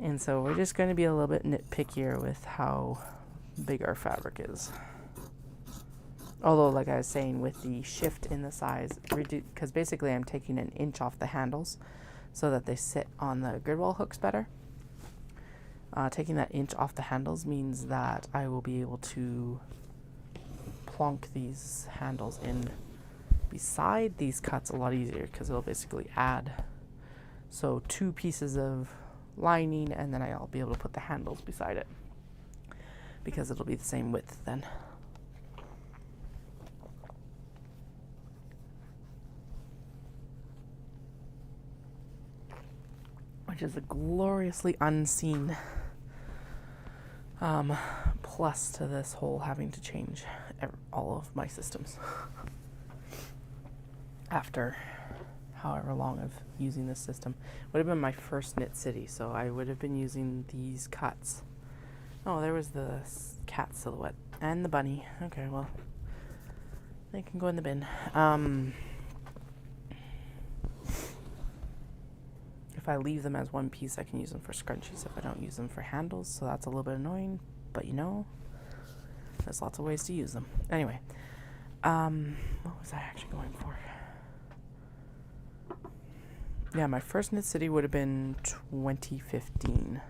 A: And so we're just going to be a little bit nitpickier with how big our fabric is. Although, like I was saying, with the shift in the size, because basically I'm taking an inch off the handles so that they sit on the grid wall hooks better. Taking that inch off the handles means that I will be able to plonk these handles in beside these cuts a lot easier, because it'll basically add so 2 pieces of lining, and then I'll be able to put the handles beside it because it'll be the same width then. Which is a gloriously unseen plus to this whole having to change all of my systems after however long of using this system. Would have been my first knit city, so I would have been using these cuts. Oh, there was the cat silhouette and the bunny. Okay, well, they can go in the bin. If I leave them as one piece, I can use them for scrunchies if I don't use them for handles, so that's a little bit annoying, but you know, there's lots of ways to use them. Anyway, what was I actually going for? Yeah, my first knit city would have been 2015,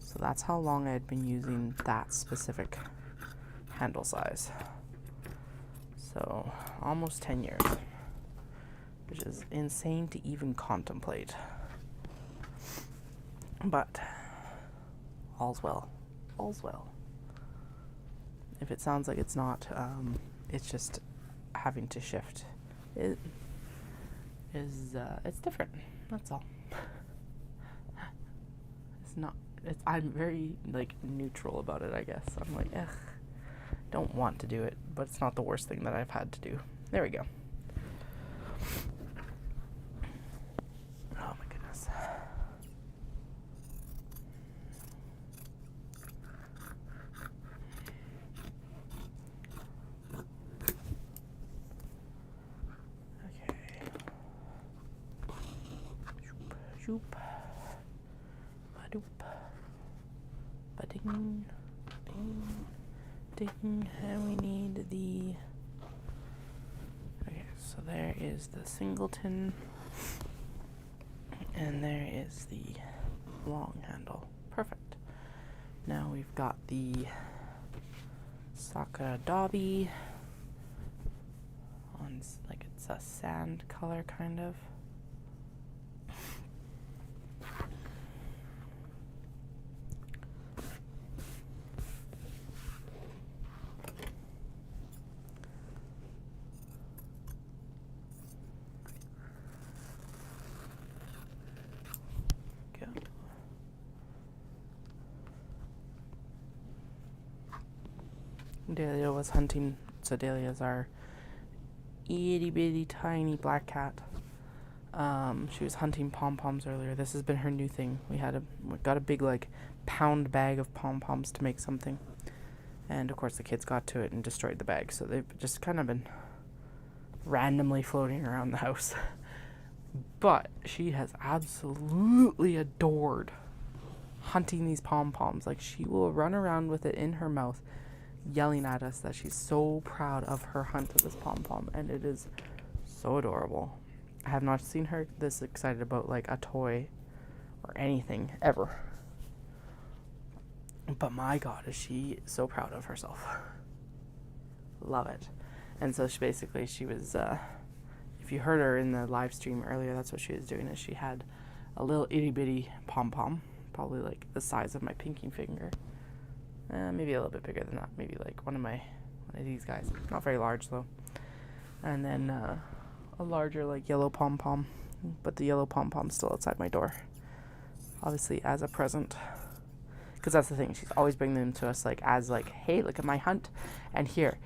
A: so that's how long I had been using that specific handle size. So almost 10 years, which is insane to even contemplate. But all's well. All's well. If it sounds like it's not, it's just having to shift. It is, it's different. That's all. It's not, I'm very, like, neutral about it, I guess. I'm like, ugh, don't want to do it, but it's not the worst thing that I've had to do. There we go. Oh my goodness. Shoop. Ba-doop. Ba-ding. Ding. Ding. And we need the... Okay, so there is the singleton. And there is the long handle. Perfect. Now we've got the Sakura Dobby on, like, it's a sand color kind of. Dahlia was hunting, so Dahlia's our itty bitty tiny black cat. She was hunting pom-poms earlier. This has been her new thing. We got a big, like, pound bag of pom-poms to make something. And of course the kids got to it and destroyed the bag, so they've just kind of been randomly floating around the house. But she has absolutely adored hunting these pom-poms. Like, she will run around with it in her mouth, yelling at us that she's so proud of her hunt of this pom-pom, and it is so adorable. I have not seen her this excited about like a toy or anything ever. But my God, is she so proud of herself. Love it. And so she was, if you heard her in the live stream earlier, that's what she was doing, is she had a little itty bitty pom-pom, probably like the size of my pinky finger. Maybe a little bit bigger than that. Maybe like one of these guys. Not very large though. And then a larger like yellow pom-pom, but the yellow pom-pom's still outside my door. Obviously as a present. Because that's the thing, she's always bringing them to us like as like, hey, look at my hunt, and here,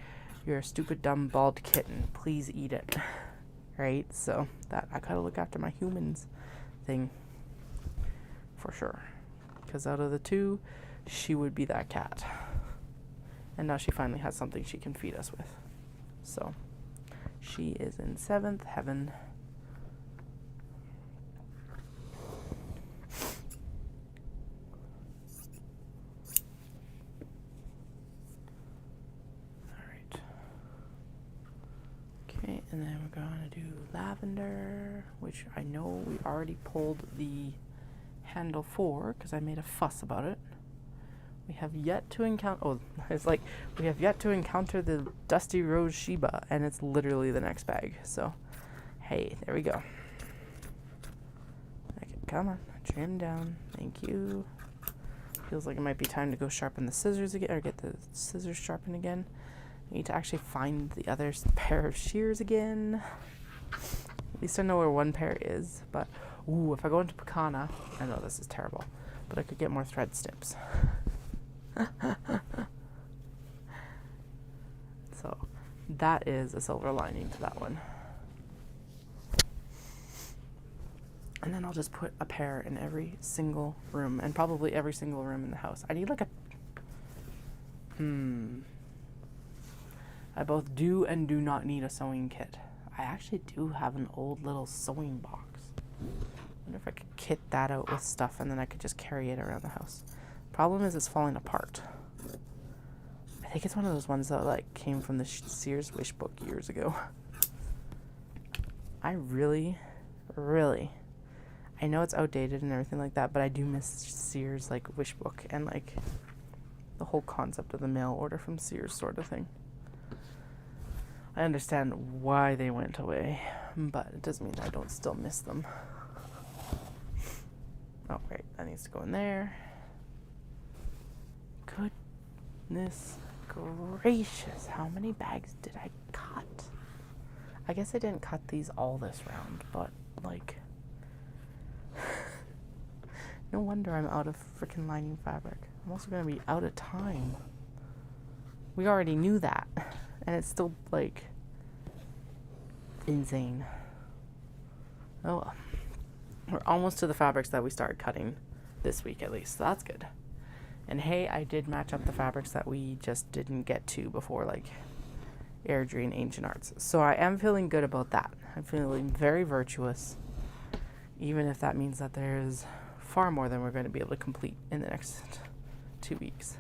A: you're a stupid dumb bald kitten, please eat it. Right? So that I gotta look after my humans thing for sure. Because out of the two, she would be that cat. And now she finally has something she can feed us with. So she is in 7th heaven. Okay, and then we're going to do lavender, which I know we already pulled the handle for because I made a fuss about it. We have yet to encounter, we have yet to encounter the Dusty Rose Sheba, and it's literally the next bag. So, hey, there we go. Okay, come on, trim down. Thank you. Feels like it might be time to go sharpen the scissors again, or get the scissors sharpened again. I need to actually find the other pair of shears again. At least I know where one pair is. But, ooh, if I go into Picana, I know this is terrible, but I could get more thread snips. So, that is a silver lining to that one. And then I'll just put a pair in every single room, and probably every single room in the house. I need like a... I both do and do not need a sewing kit. I actually do have an old little sewing box. I wonder if I could kit that out with stuff and then I could just carry it around the house. Problem is it's falling apart. I think it's one of those ones that like came from the Sears Wish book years ago. I really, I know it's outdated and everything like that, but I do miss Sears like Wish book and like the whole concept of the mail order from Sears sort of thing. I understand why they went away, but it doesn't mean I don't still miss them. Oh, right, that needs to go in there. Goodness gracious, how many bags did I cut? I guess I didn't cut these all this round, but, like, no wonder I'm out of freaking lining fabric. I'm also going to be out of time. We already knew that. And it's still, like, insane. Oh well. We're almost to the fabrics that we started cutting this week, at least. So that's good. And hey, I did match up the fabrics that we just didn't get to before, like, Airdrie and Ancient Arts. So I am feeling good about that. I'm feeling very virtuous, even if that means that there's far more than we're going to be able to complete in the next 2 weeks.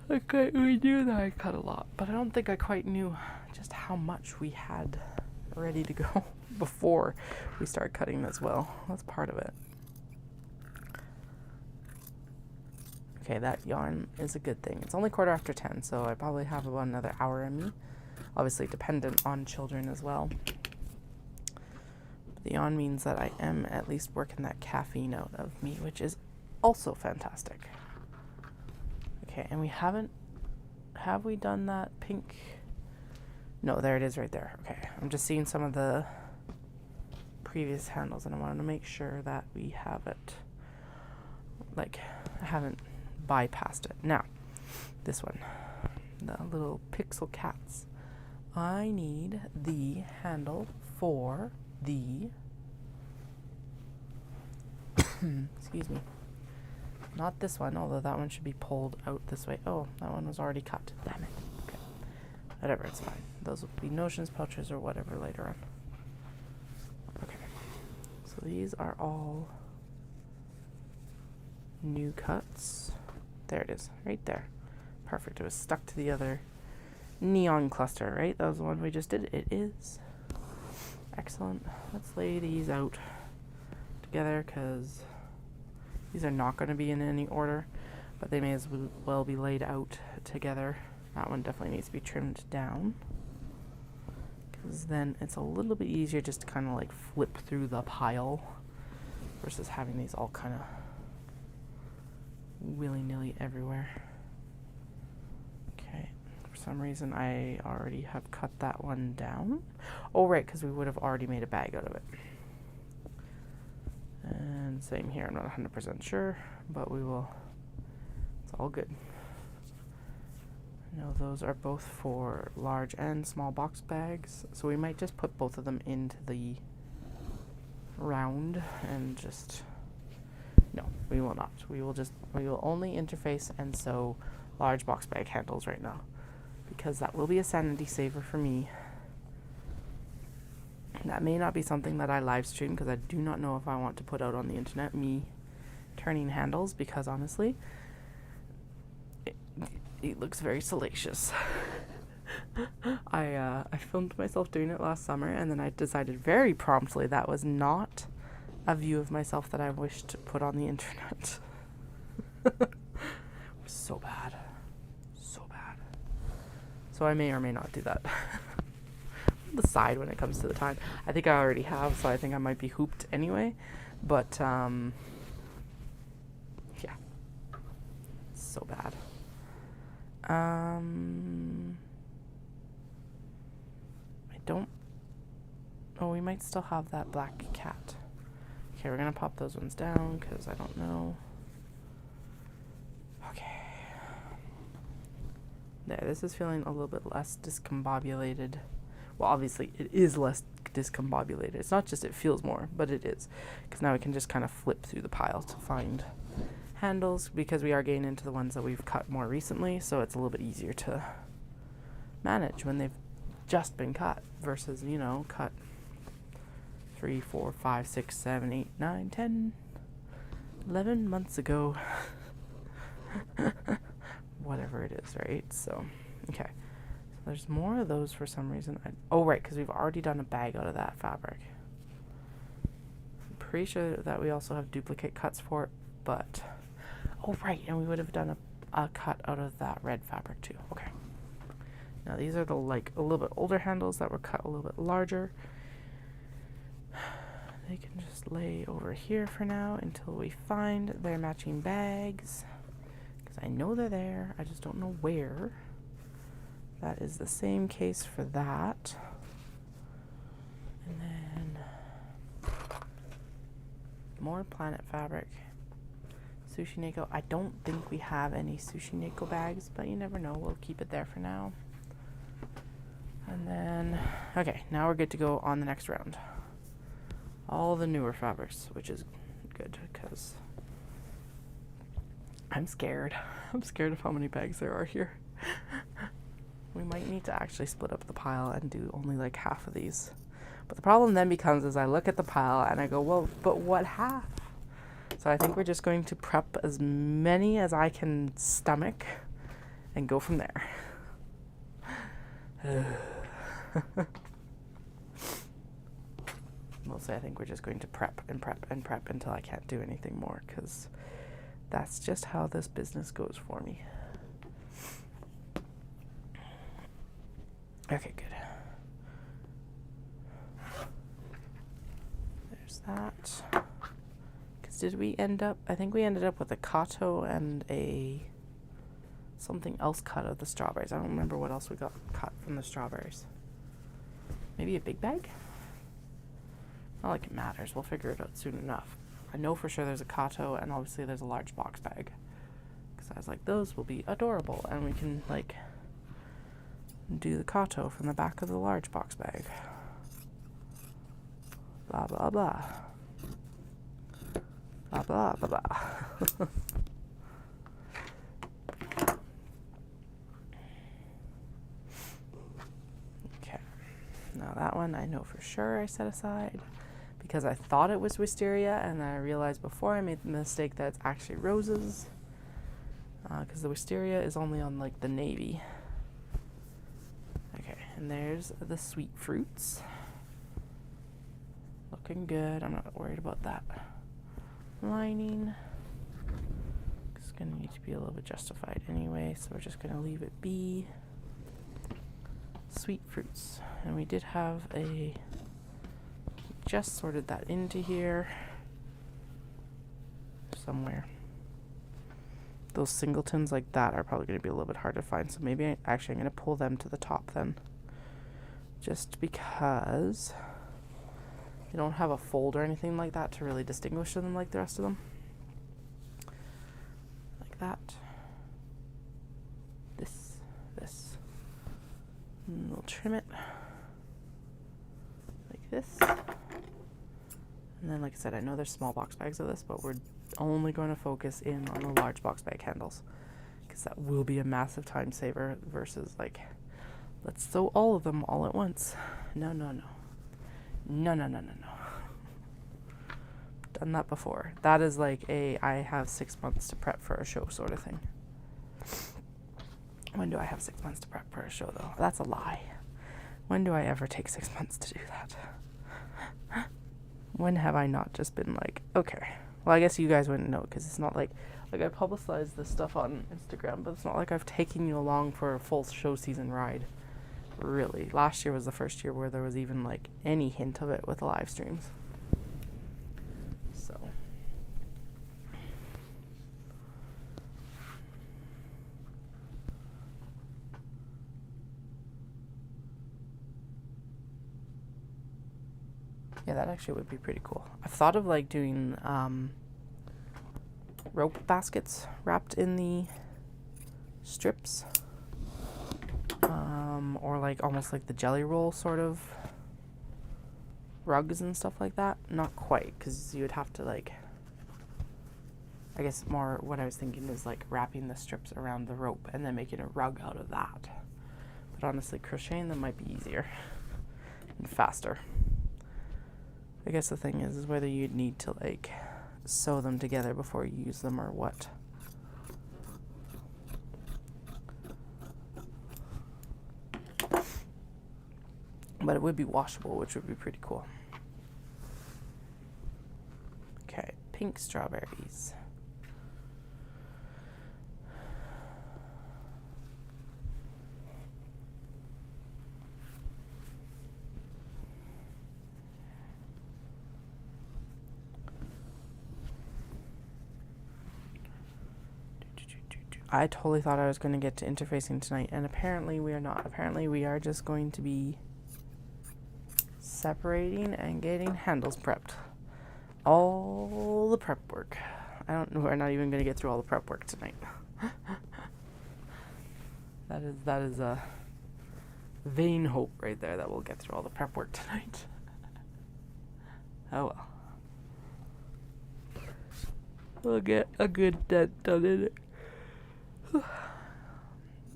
A: We knew that I cut a lot, but I don't think I quite knew just how much we had ready to go before we started cutting as well. That's part of it. Okay, that yarn is a good thing. It's only 10:15, so I probably have about another hour in me. Obviously dependent on children as well. But the yarn means that I am at least working that caffeine out of me, which is also fantastic. Okay, and we have we done that pink? No, there it is right there. Okay, I'm just seeing some of the previous handles and I wanted to make sure that we have it, like, I haven't bypassed it. Now, this one, the little pixel cats. I need the handle for the Excuse me. Not this one, although that one should be pulled out this way. Oh, that one was already cut. Damn it. Okay. Whatever, it's fine. Those will be notions pouches or whatever later on. Okay. So these are all new cuts. There it is, right there. Perfect. It was stuck to the other neon cluster, right? That was the one we just did. It is. Excellent. Let's lay these out together because these are not going to be in any order, but they may as well be laid out together. That one definitely needs to be trimmed down because then it's a little bit easier just to kind of like flip through the pile versus having these all kind of willy-nilly everywhere. Okay, for some reason I already have cut that one down. Oh right, because we would have already made a bag out of it. And same here, I'm not 100% sure, but we will, it's all good. I know those are both for large and small box bags, so we might just put both of them into the round and just, no, we will not. We will only interface and sew large box bag handles right now, because that will be a sanity saver for me. That may not be something that I live stream because I do not know if I want to put out on the internet me turning handles, because honestly it looks very salacious. I filmed myself doing it last summer and then I decided very promptly that was not a view of myself that I wished to put on the internet. It was so bad. So bad. So I may or may not do that. Decide when it comes to the time. I think I already have, so I think I might be hooped anyway, but yeah, so bad. I don't, oh, we might still have that black cat. Okay, we're gonna pop those ones down because I don't know. Okay, there, this is feeling a little bit less discombobulated. Well, obviously, it is less discombobulated. It's not just it feels more, but it is. Because now we can just kind of flip through the pile to find handles, because we are getting into the ones that we've cut more recently, so it's a little bit easier to manage when they've just been cut versus, you know, cut 3, 4, 5, 6, 7, 8, 9, 10, 11 months ago. Whatever it is, right? So, okay. There's more of those for some reason. Oh, right, because we've already done a bag out of that fabric. I'm pretty sure that we also have duplicate cuts for it, but... Oh, right, and we would have done a cut out of that red fabric, too. Okay. Now, these are the, like, a little bit older handles that were cut a little bit larger. They can just lay over here for now until we find their matching bags. Because I know they're there, I just don't know where. That is the same case for that. And then more planet fabric. Sushi Neko. I don't think we have any Sushi Neko bags, but you never know. We'll keep it there for now. And then, okay, now we're good to go on the next round. All the newer fabrics, which is good because I'm scared. I'm scared of how many bags there are here. We might need to actually split up the pile and do only like half of these. But the problem then becomes is I look at the pile and I go, well, but what half? So I think we're just going to prep as many as I can stomach and go from there. Mostly I think we're just going to prep and prep and prep until I can't do anything more, because that's just how this business goes for me. Okay, good. There's that. Because did we end up, I think we ended up with a Kato and a something else cut of the strawberries. I don't remember what else we got cut from the strawberries. Maybe a big bag? Not like it matters. We'll figure it out soon enough. I know for sure there's a Kato and obviously there's a large box bag. Because I was like, those will be adorable. And we can like do the Kato from the back of the large box bag. Blah, blah, blah. Blah, blah, blah, blah. Okay. Now that one I know for sure I set aside because I thought it was wisteria, and then I realized before I made the mistake that it's actually roses. Because the wisteria is only on like the navy. Okay, and there's the sweet fruits. Looking good. I'm not worried about that lining. It's going to need to be a little bit justified anyway, so we're just going to leave it be. Sweet fruits. And we did have just sorted that into here somewhere. Those singletons like that are probably going to be a little bit hard to find, so maybe I'm going to pull them to the top then. Just because they don't have a fold or anything like that to really distinguish them like the rest of them. Like that. This. And we'll trim it. Like this. And then, like I said, I know there's small box bags of this, but we're only going to focus in on the large box bag handles, because that will be a massive time saver versus like, let's sew all of them all at once. No. Done that before. That is like I have 6 months to prep for a show sort of thing. When do I have 6 months to prep for a show though? That's a lie. When do I ever take 6 months to do that? When have I not just been like, okay. Well, I guess you guys wouldn't know because it's not like I publicize this stuff on Instagram, but it's not like I've taken you along for a full show season ride. Really. Last year was the first year where there was even like any hint of it with live streams. So. Yeah, that actually would be pretty cool. I've thought of like doing rope baskets wrapped in the strips, or like almost like the jelly roll sort of rugs and stuff like that. Not quite, because you would have to like, I guess more what I was thinking is like wrapping the strips around the rope and then making a rug out of that. But honestly, crocheting them might be easier and faster. I guess the thing is whether you'd need to like sew them together before you use them or what. But it would be washable, which would be pretty cool. Okay, pink strawberries. I totally thought I was going to get to interfacing tonight, and apparently we are not. Apparently we are just going to be separating and getting handles prepped. All the prep work. We're not even going to get through all the prep work tonight. That is a vain hope right there that we'll get through all the prep work tonight. Oh well. We'll get a good dent done in it.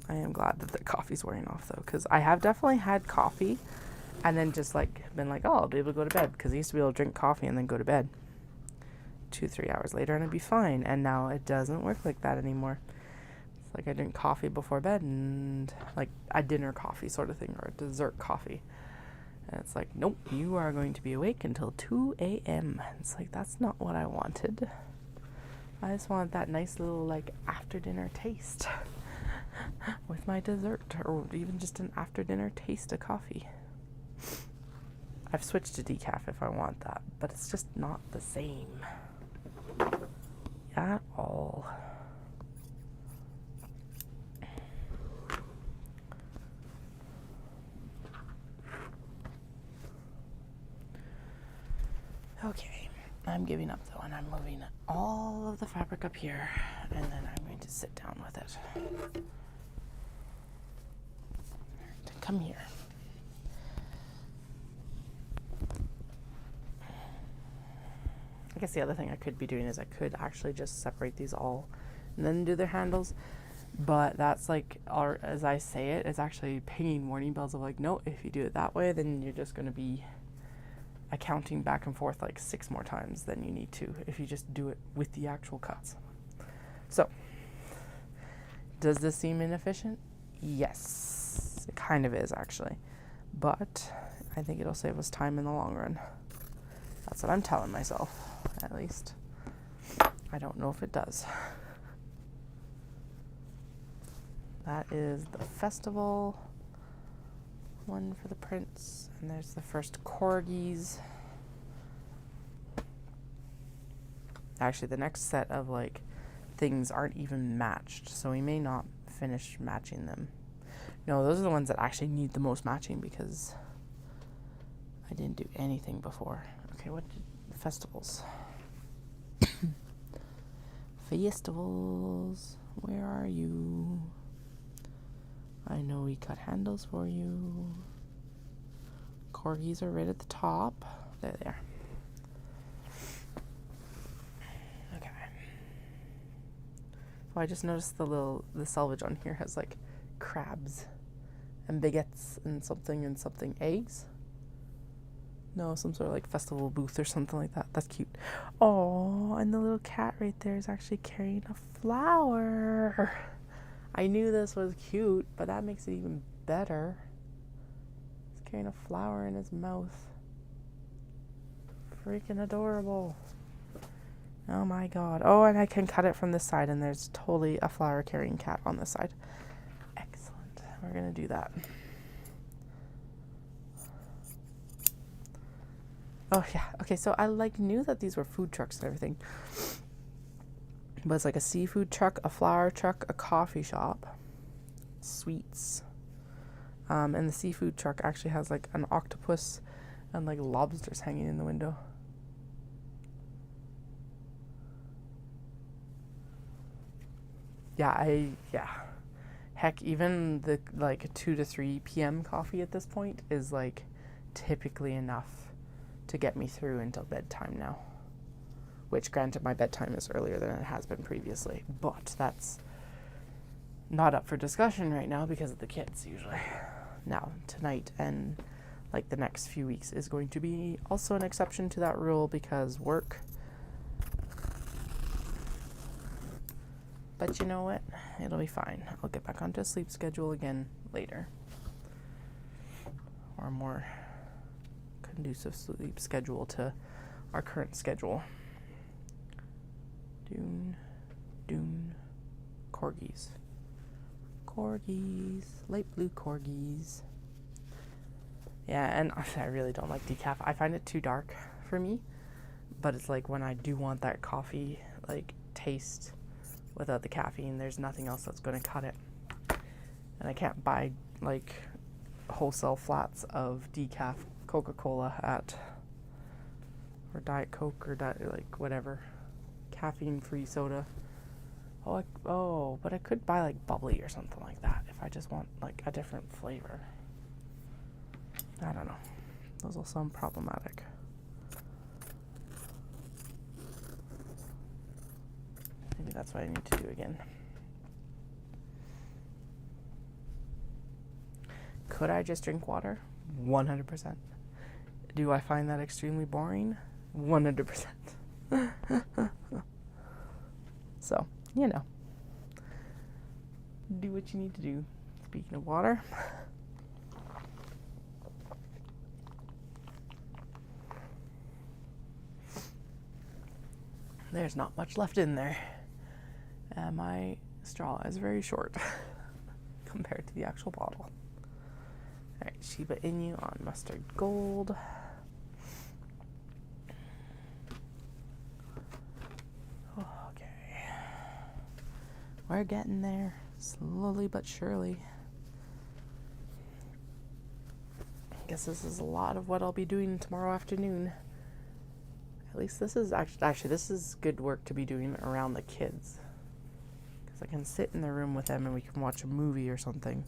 A: I am glad that the coffee's wearing off though, because I have definitely had coffee and then just like been like, oh, I'll be able to go to bed, because I used to be able to drink coffee and then go to bed 2-3 hours later and I'd be fine, and now it doesn't work like that anymore. It's like I drink coffee before bed, and like a dinner coffee sort of thing, or a dessert coffee, and it's like, nope, you are going to be awake until 2 a.m. It's like, that's not what I wanted. I just want that nice little like after dinner taste with my dessert, or even just an after dinner taste of coffee. I've switched to decaf if I want that, but it's just not the same at all. Okay, I'm giving up though, and I'm moving all of the fabric up here, and then I'm going to sit down with it. Come here. I guess the other thing I could be doing is I could actually just separate these all and then do their handles. But that's like, as I say it, it's actually pinging warning bells of like, no, if you do it that way, then you're just going to be accounting back and forth like 6 more times than you need to if you just do it with the actual cuts. So, does this seem inefficient? Yes, it kind of is actually. But I think it'll save us time in the long run. That's what I'm telling myself, at least. I don't know if it does. That is the festival one for the prince, and there's the first corgis. Actually, the next set of like things aren't even matched, so we may not finish matching them. No, those are the ones that actually need the most matching because I didn't do anything before. Okay, what did festivals? Festivals, where are you? I know we cut handles for you. Corgis are right at the top. There they are. Okay. Oh, I just noticed the selvage on here has like crabs and baguettes and something eggs. No, some sort of like festival booth or something like that. That's cute. Oh, and the little cat right there is actually carrying a flower. I knew this was cute, but that makes it even better. He's carrying a flower in his mouth. Freaking adorable. Oh my god. Oh, and I can cut it from this side, and there's totally a flower carrying cat on this side. Excellent. We're gonna do that. Oh yeah. Okay, so I like knew that these were food trucks and everything. But it's like a seafood truck, a flower truck, a coffee shop, sweets. And the seafood truck actually has like an octopus and like lobsters hanging in the window. Yeah, heck, even the like 2 to 3 p.m. coffee at this point is like typically enough to get me through until bedtime now. Which, granted, my bedtime is earlier than it has been previously, but that's not up for discussion right now because of the kids, usually. Now, tonight and, like, the next few weeks is going to be also an exception to that rule because work. But you know what? It'll be fine. I'll get back onto a sleep schedule again later. Or a more conducive sleep schedule to our current schedule. Dune, corgis, light blue corgis. Yeah, and I really don't like decaf. I find it too dark for me, but it's like when I do want that coffee, like, taste without the caffeine, there's nothing else that's going to cut it. And I can't buy, like, wholesale flats of decaf Coca-Cola or Diet Coke or like, whatever. Caffeine-free soda. But I could buy like bubbly or something like that if I just want like a different flavor. I don't know. Those will sound problematic. Maybe that's what I need to do again. Could I just drink water? 100%. Do I find that extremely boring? 100%. So, you know. Do what you need to do. Speaking of water. There's not much left in there. And my straw is very short compared to the actual bottle. Alright, Shiba Inu on mustard gold. Okay. We're getting there, slowly but surely. I guess this is a lot of what I'll be doing tomorrow afternoon. At least this is actually this is good work to be doing around the kids. Because I can sit in the room with them and we can watch a movie or something.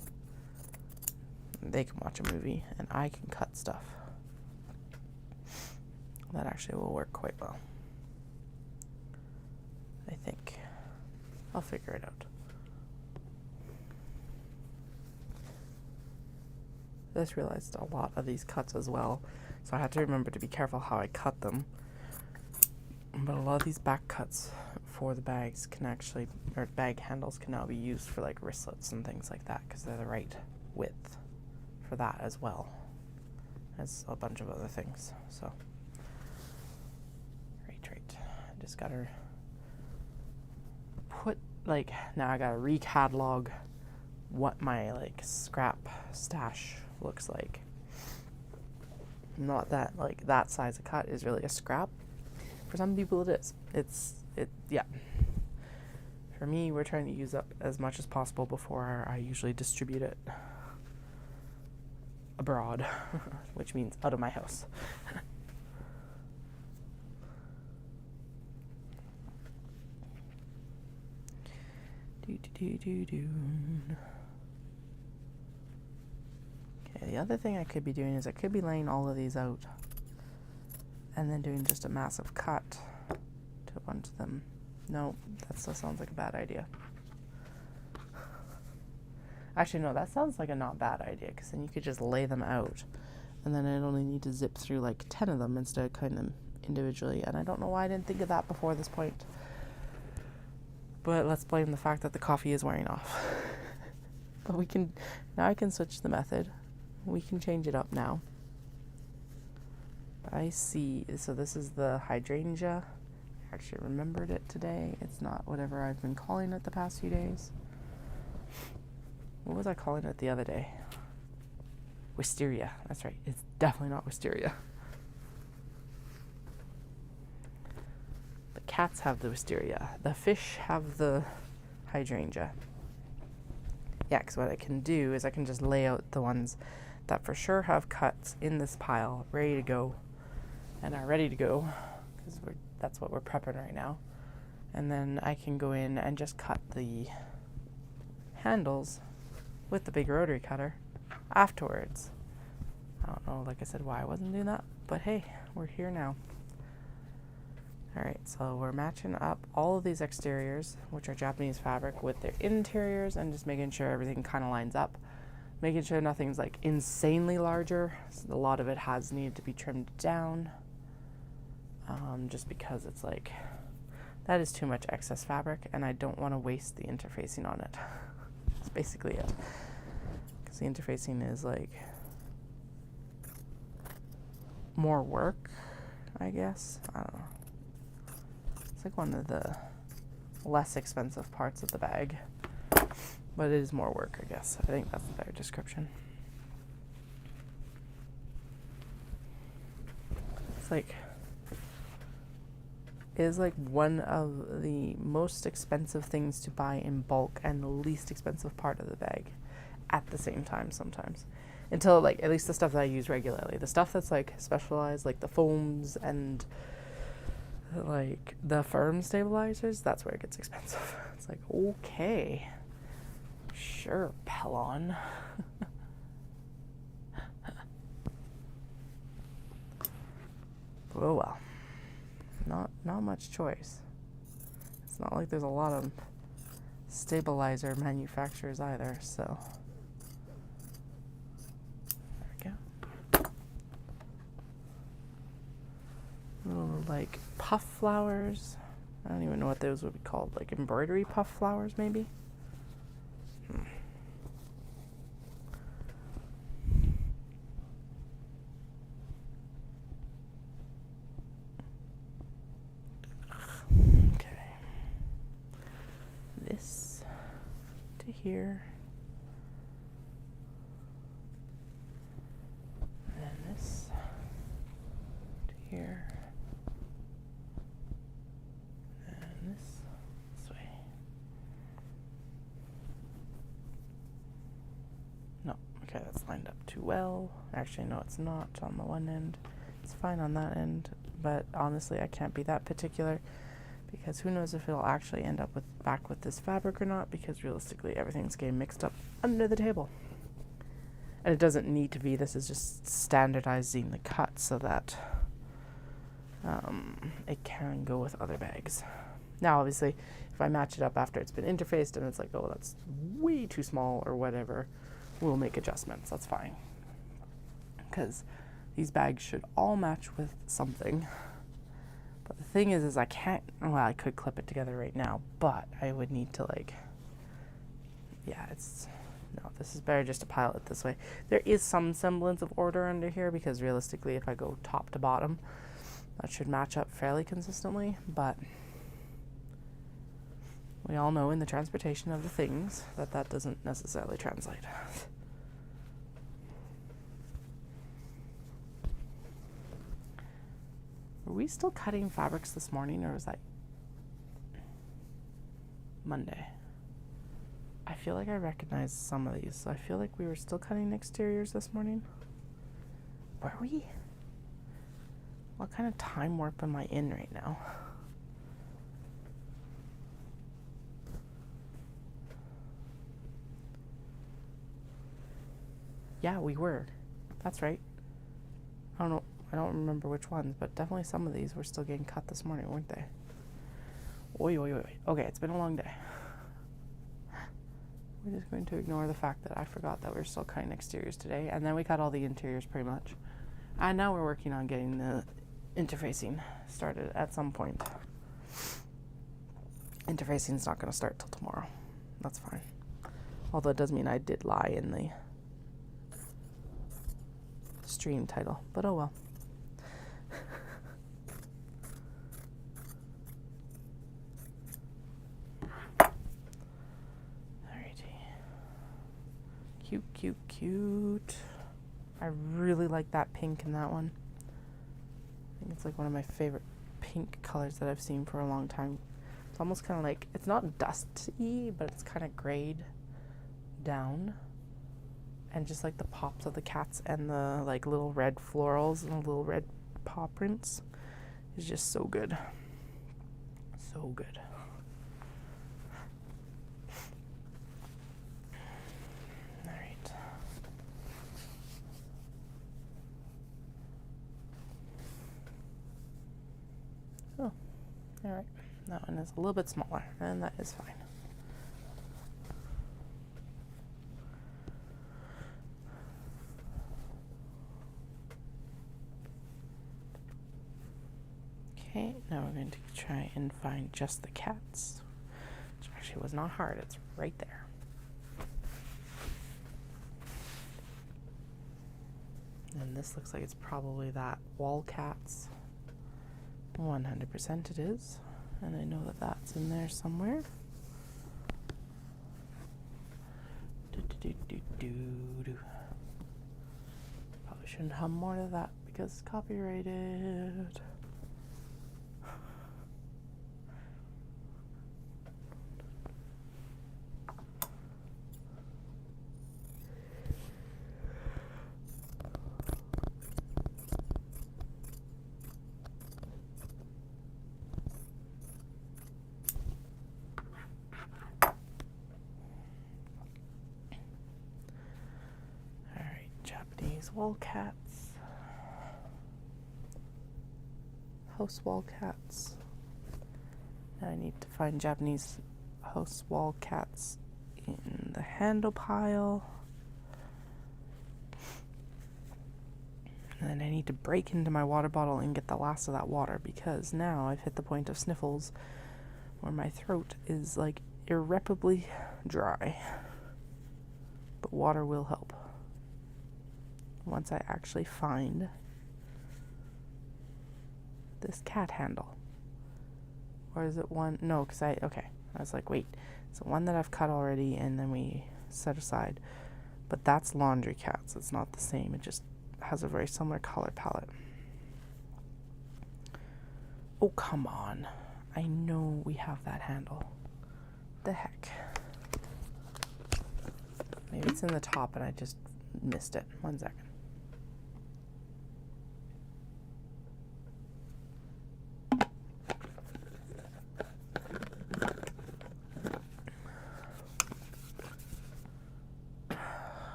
A: They can watch a movie and I can cut stuff. That actually will work quite well. I think. I'll figure it out. I just realized a lot of these cuts as well, so I had to remember to be careful how I cut them. But a lot of these back cuts for the bags can actually, or bag handles can now be used for like wristlets and things like that because they're the right width for that as well as a bunch of other things. So, right. I just gotta put, like, now I gotta recatalog what my like scrap stash looks like. Not that like that size of cut is really a scrap. For some people it is. Yeah. For me, we're trying to use up as much as possible before I usually distribute it abroad, which means out of my house. Okay, the other thing I could be doing is I could be laying all of these out and then doing just a massive cut to a bunch of them. No, that still sounds like a bad idea. Actually, no, that sounds like a not bad idea, because then you could just lay them out, and then I'd only need to zip through like 10 of them instead of cutting them individually, and I don't know why I didn't think of that before this point. But let's blame the fact that the coffee is wearing off. But we can, now I can switch the method. We can change it up now. I see, so this is the hydrangea. I actually remembered it today. It's not whatever I've been calling it the past few days. What was I calling it the other day? Wisteria. That's right. It's definitely not wisteria. The cats have the wisteria. The fish have the hydrangea. Yeah, because what I can do is I can just lay out the ones that for sure have cuts in this pile, ready to go, and are ready to go, because that's what we're prepping right now. And then I can go in and just cut the handles with the big rotary cutter afterwards. I don't know, like I said, why I wasn't doing that, but hey, we're here now. Alright, so we're matching up all of these exteriors, which are Japanese fabric, with their interiors, and just making sure everything kind of lines up. Making sure nothing's like insanely larger. So a lot of it has needed to be trimmed down, just because it's like, that is too much excess fabric, and I don't want to waste the interfacing on it. That's basically it. Because the interfacing is like more work, I guess. I don't know. It's like one of the less expensive parts of the bag, but it is more work, I guess. I think that's the better description. It's like, it is like one of the most expensive things to buy in bulk and the least expensive part of the bag at the same time sometimes. Until, like, at least the stuff that I use regularly. The stuff that's like specialized, like the foams and like the firm stabilizers, that's where it gets expensive. It's like, okay, sure, Pellon. Oh well, not much choice. It's not like there's a lot of stabilizer manufacturers either, so there we go. Little like puff flowers. I don't even know what those would be called, like embroidery puff flowers maybe. Okay, this to here, and then this to here. This way. No, okay, that's lined up too well. Actually, no, it's not on the one end. It's fine on that end, but honestly, I can't be that particular because who knows if it'll actually end up back with this fabric or not, because realistically, everything's getting mixed up under the table. And it doesn't need to be. This is just standardizing the cut so that it can go with other bags. Now, obviously, if I match it up after it's been interfaced and it's like, oh, that's way too small or whatever, we'll make adjustments. That's fine. Because these bags should all match with something. But the thing is I can't, well, I could clip it together right now, but I would need to like, yeah, no, this is better just to pile it this way. There is some semblance of order under here because realistically, if I go top to bottom, that should match up fairly consistently, but we all know in the transportation of the things that doesn't necessarily translate. Were we still cutting fabrics this morning, or was that Monday? I feel like I recognize some of these, so I feel like we were still cutting exteriors this morning. Were we? What kind of time warp am I in right now? Yeah, we were. That's right. I don't know. I don't remember which ones, but definitely some of these were still getting cut this morning, weren't they? Oi, oi, oi. Okay, it's been a long day. We're just going to ignore the fact that I forgot that we're still cutting exteriors today, and then we cut all the interiors pretty much. And now we're working on getting the interfacing started at some point. Interfacing's not going to start till tomorrow. That's fine. Although it does mean I did lie in the stream title, but oh well. Cute, cute, cute. I really like that pink in that one. I think it's like one of my favorite pink colors that I've seen for a long time. It's almost kind of like, it's not dusty, but it's kind of grayed down. And just like the pops of the cats and the like little red florals and the little red paw prints is just so good. So good. Oh, all right. That one is a little bit smaller, and that is fine. Okay, now we're going to try and find just the cats, which actually was not hard. It's right there. And this looks like it's probably that wall cats. 100% it is, and I know that that's in there somewhere. Probably shouldn't hum more of that because it's copyrighted. Wall cats, house wall cats. Now I need to find Japanese house wall cats in the handle pile. And then I need to break into my water bottle and get the last of that water because now I've hit the point of sniffles where my throat is like irreparably dry. But water will help. Once I actually find this cat handle. Or is it one? No, because I was like, wait, it's one that I've cut already and then we set aside. But that's laundry cats. It's not the same. It just has a very similar color palette. Oh, come on. I know we have that handle. The heck. Maybe it's in the top and I just missed it. 1 second.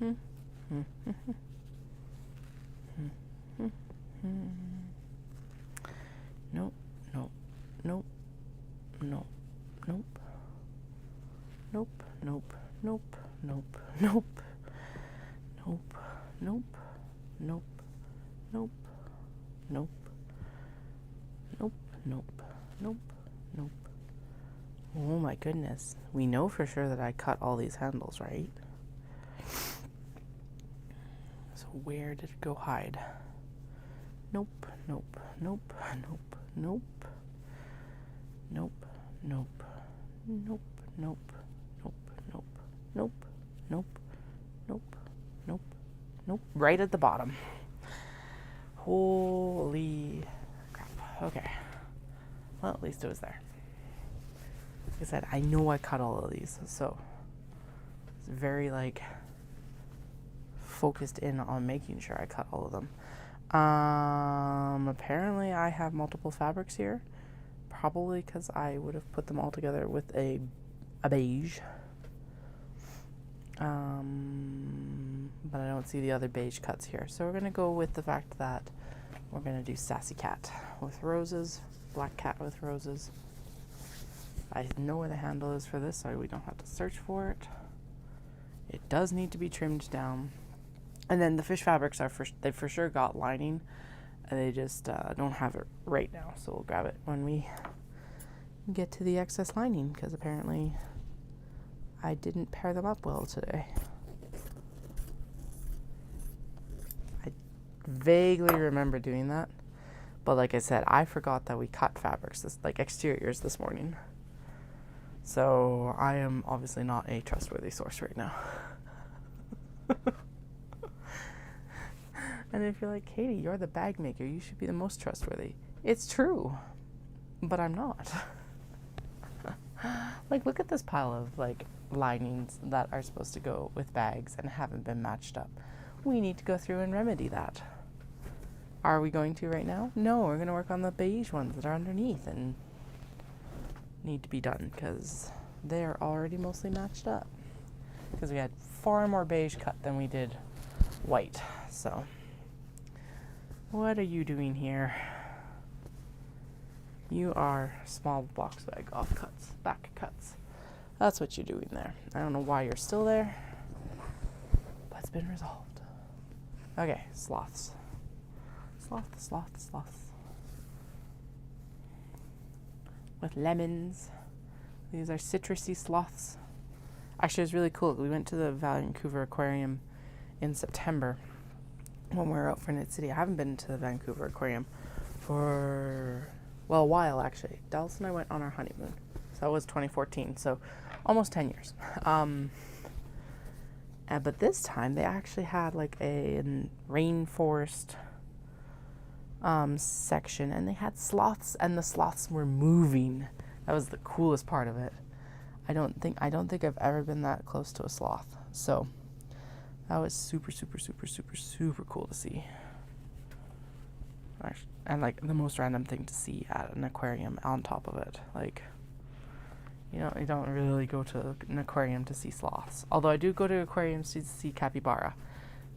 A: Nope, nope, nope, nope, nope, nope, nope, nope, nope, nope, nope, nope, nope, nope, nope, nope, nope, nope, nope. Oh my goodness. We know for sure that I cut all these handles, right? So where did it go hide? Nope, nope, nope, nope, nope, nope, nope, nope, nope, nope, nope, nope, nope, nope, nope, nope. Right at the bottom. Holy crap. Okay. Well, at least it was there. Like I said, I know I cut all of these, so it's very like focused in on making sure I cut all of them. Apparently I have multiple fabrics here, probably because I would have put them all together with a beige. But I don't see the other beige cuts here. So we're gonna go with the fact that we're gonna do Sassy Cat with roses, Black Cat with roses. I know where the handle is for this, so we don't have to search for it. It does need to be trimmed down. And then the fish fabrics they for sure got lining, and they just don't have it right now. So we'll grab it when we get to the excess lining, because apparently I didn't pair them up well today. I vaguely remember doing that, but like I said, I forgot that we cut fabrics, like exteriors, this morning. So I am obviously not a trustworthy source right now. And if you're like, Katie, you're the bag maker, you should be the most trustworthy. It's true, but I'm not. Like, look at this pile of like linings that are supposed to go with bags and haven't been matched up. We need to go through and remedy that. Are we going to right now? No, we're going to work on the beige ones that are underneath and need to be done, because they're already mostly matched up. Because we had far more beige cut than we did white, so... What are you doing here? You are small box bag off cuts, back cuts. That's what you're doing there. I don't know why you're still there, but it's been resolved. Okay, sloths. Sloth. With lemons. These are citrusy sloths. Actually, it was really cool. We went to the Vancouver Aquarium in September when we were out for Knit City. I haven't been to the Vancouver Aquarium for, well, a while actually. Dallas and I went on our honeymoon. So that was 2014, so almost 10 years. But this time they actually had like a rainforest section, and they had sloths, and the sloths were moving. That was the coolest part of it. I don't think I've ever been that close to a sloth. So that was super cool to see. And like the most random thing to see at an aquarium on top of it. like you don't really go to an aquarium to see sloths. Although I do go to aquariums to see capybara,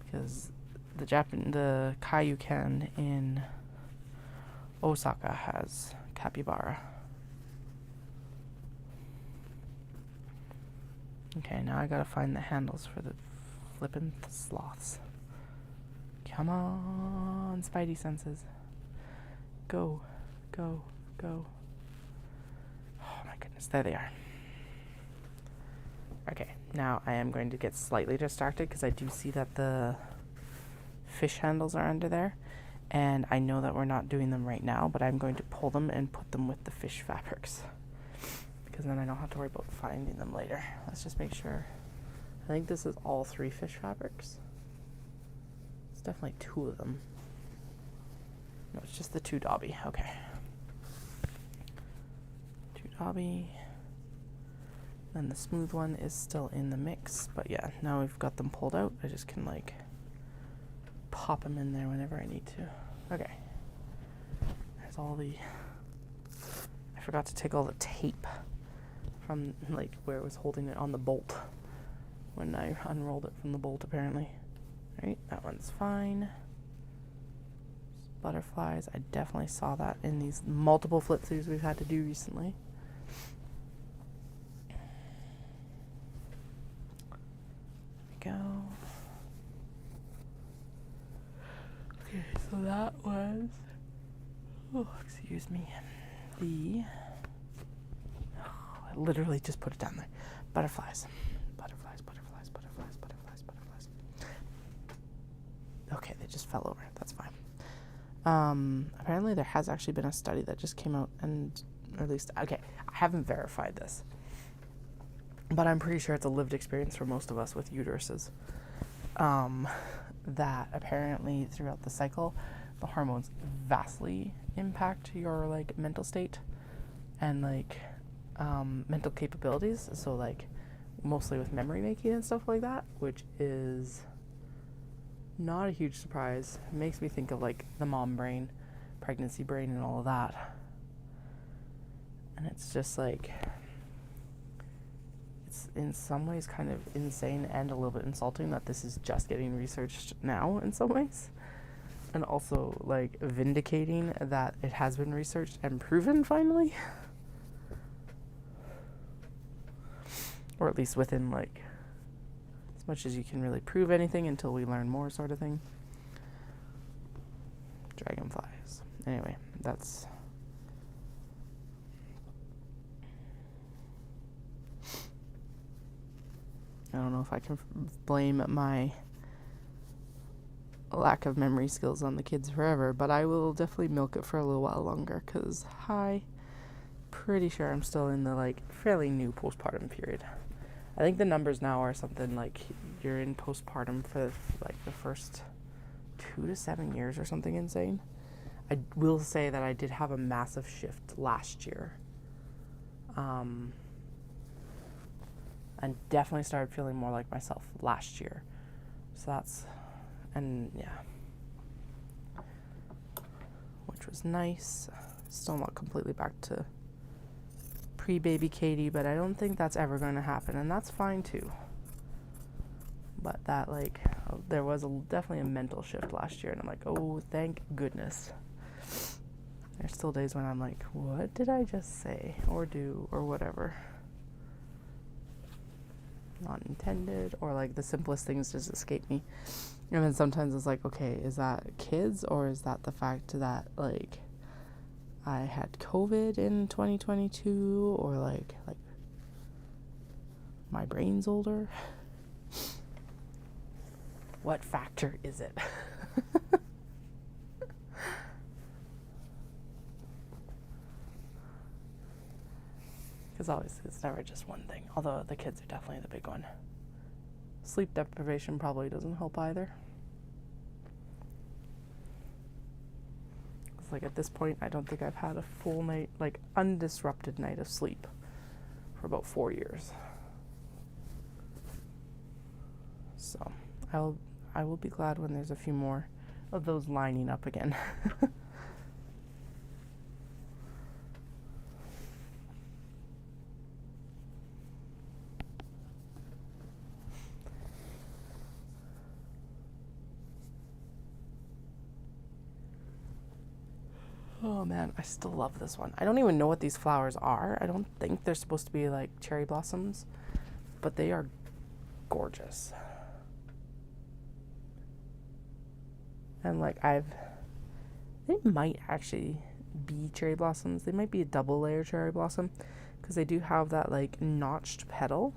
A: because the Kaiyukan in Osaka has capybara. Okay, now I gotta find the handles for the flippin' sloths. Come on, spidey senses. Go. Oh my goodness, there they are. Okay, now I am going to get slightly distracted because I do see that the fish handles are under there. And I know that we're not doing them right now, but I'm going to pull them and put them with the fish fabrics, because then I don't have to worry about finding them later. Let's just make sure. I think this is all 3 fish fabrics. It's definitely 2 of them. No, it's just the 2 Dobby. Okay. 2 Dobby. And the smooth one is still in the mix. But yeah, now we've got them pulled out. I just can like pop them in there whenever I need to. Okay. There's all the... I forgot to take all the tape from like where it was holding it on the bolt. when I unrolled it from the bolt, apparently. Right, that one's fine. Butterflies, I definitely saw that in these multiple flip throughs we've had to do recently. There we go. Okay, so that was, oh, excuse me, I literally just put it down there. Butterflies. Okay, they just fell over. That's fine. Apparently there has actually been a study that just came out, and or at least, okay, I haven't verified this, but I'm pretty sure it's a lived experience for most of us with uteruses. That apparently throughout the cycle, the hormones vastly impact your like mental state and like mental capabilities. So like mostly with memory making and stuff like that, which is not a huge surprise. It makes me think of like the mom brain, pregnancy brain, and all of that. And it's just like, it's in some ways kind of insane and a little bit insulting that this is just getting researched now in some ways. And also like vindicating that it has been researched and proven finally. Or at least within like as much as you can really prove anything until we learn more, sort of thing. Dragonflies. Anyway, that's I don't know if I can blame my lack of memory skills on the kids forever, but I will definitely milk it for a little while longer, because pretty sure I'm still in the like fairly new postpartum period. I think the numbers now are something like you're in postpartum for like the first 2 to 7 years or something insane. I will say that I did have a massive shift last year. And definitely started feeling more like myself last year. So that's, and yeah. Which was nice. Still not completely back to pre-baby Katie, but I don't think that's ever going to happen, and that's fine too. But that like there was definitely a mental shift last year, and I'm like, oh, thank goodness. There's still days when I'm like, what did I just say or do or whatever? Not intended, or like the simplest things just escape me. And then sometimes it's like, okay, is that kids, or is that the fact that like I had COVID in 2022, or like my brain's older? What factor is it? Because obviously it's never just one thing, although the kids are definitely the big one. Sleep deprivation probably doesn't help either. It's like at this point, I don't think I've had a full night, like undisrupted night of sleep for about 4 years. So I will be glad when there's a few more of those lining up again. Oh man, I still love this one. I don't even know what these flowers are. I don't think they're supposed to be like cherry blossoms, but they are gorgeous. And like they might actually be cherry blossoms. They might be a double layer cherry blossom, because they do have that like notched petal.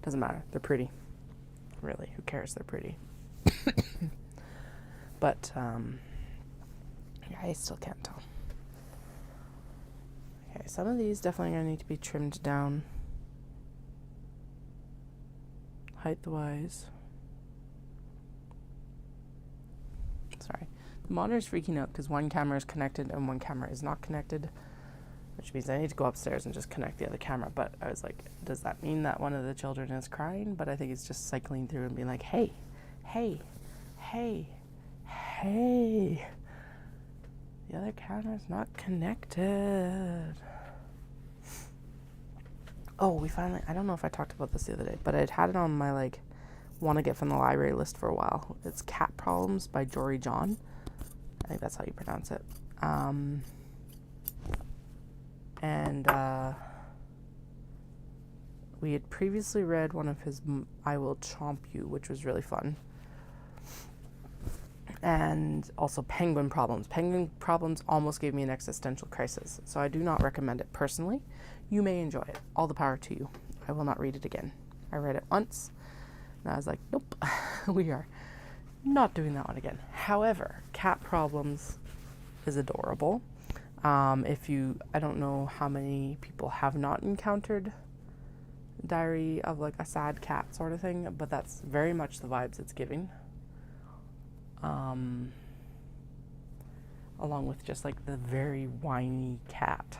A: Doesn't matter. They're pretty. Really, who cares? They're pretty. But yeah, I still can't tell. Okay, some of these definitely gonna need to be trimmed down height-wise. Sorry. The monitor's freaking out because one camera is connected and one camera is not connected, which means I need to go upstairs and just connect the other camera. But I was like, does that mean that one of the children is crying? But I think it's just cycling through and being like, hey, hey, hey, hey. The other camera's not connected. Oh, we finally, I don't know if I talked about this the other day, but I'd had it on my, like, want to get from the library list for a while. It's Cat Problems by Jory John. I think that's how you pronounce it. We had previously read one of his I Will Chomp You, which was really fun. And also Penguin Problems. Penguin Problems almost gave me an existential crisis, so I do not recommend it personally. You may enjoy it. All the power to you. I will not read it again. I read it once, and I was like, nope, we are not doing that one again. However, Cat Problems is adorable. I don't know how many people have not encountered Diary of like a Sad Cat sort of thing, but that's very much the vibes it's giving. Along with just like the very whiny cat.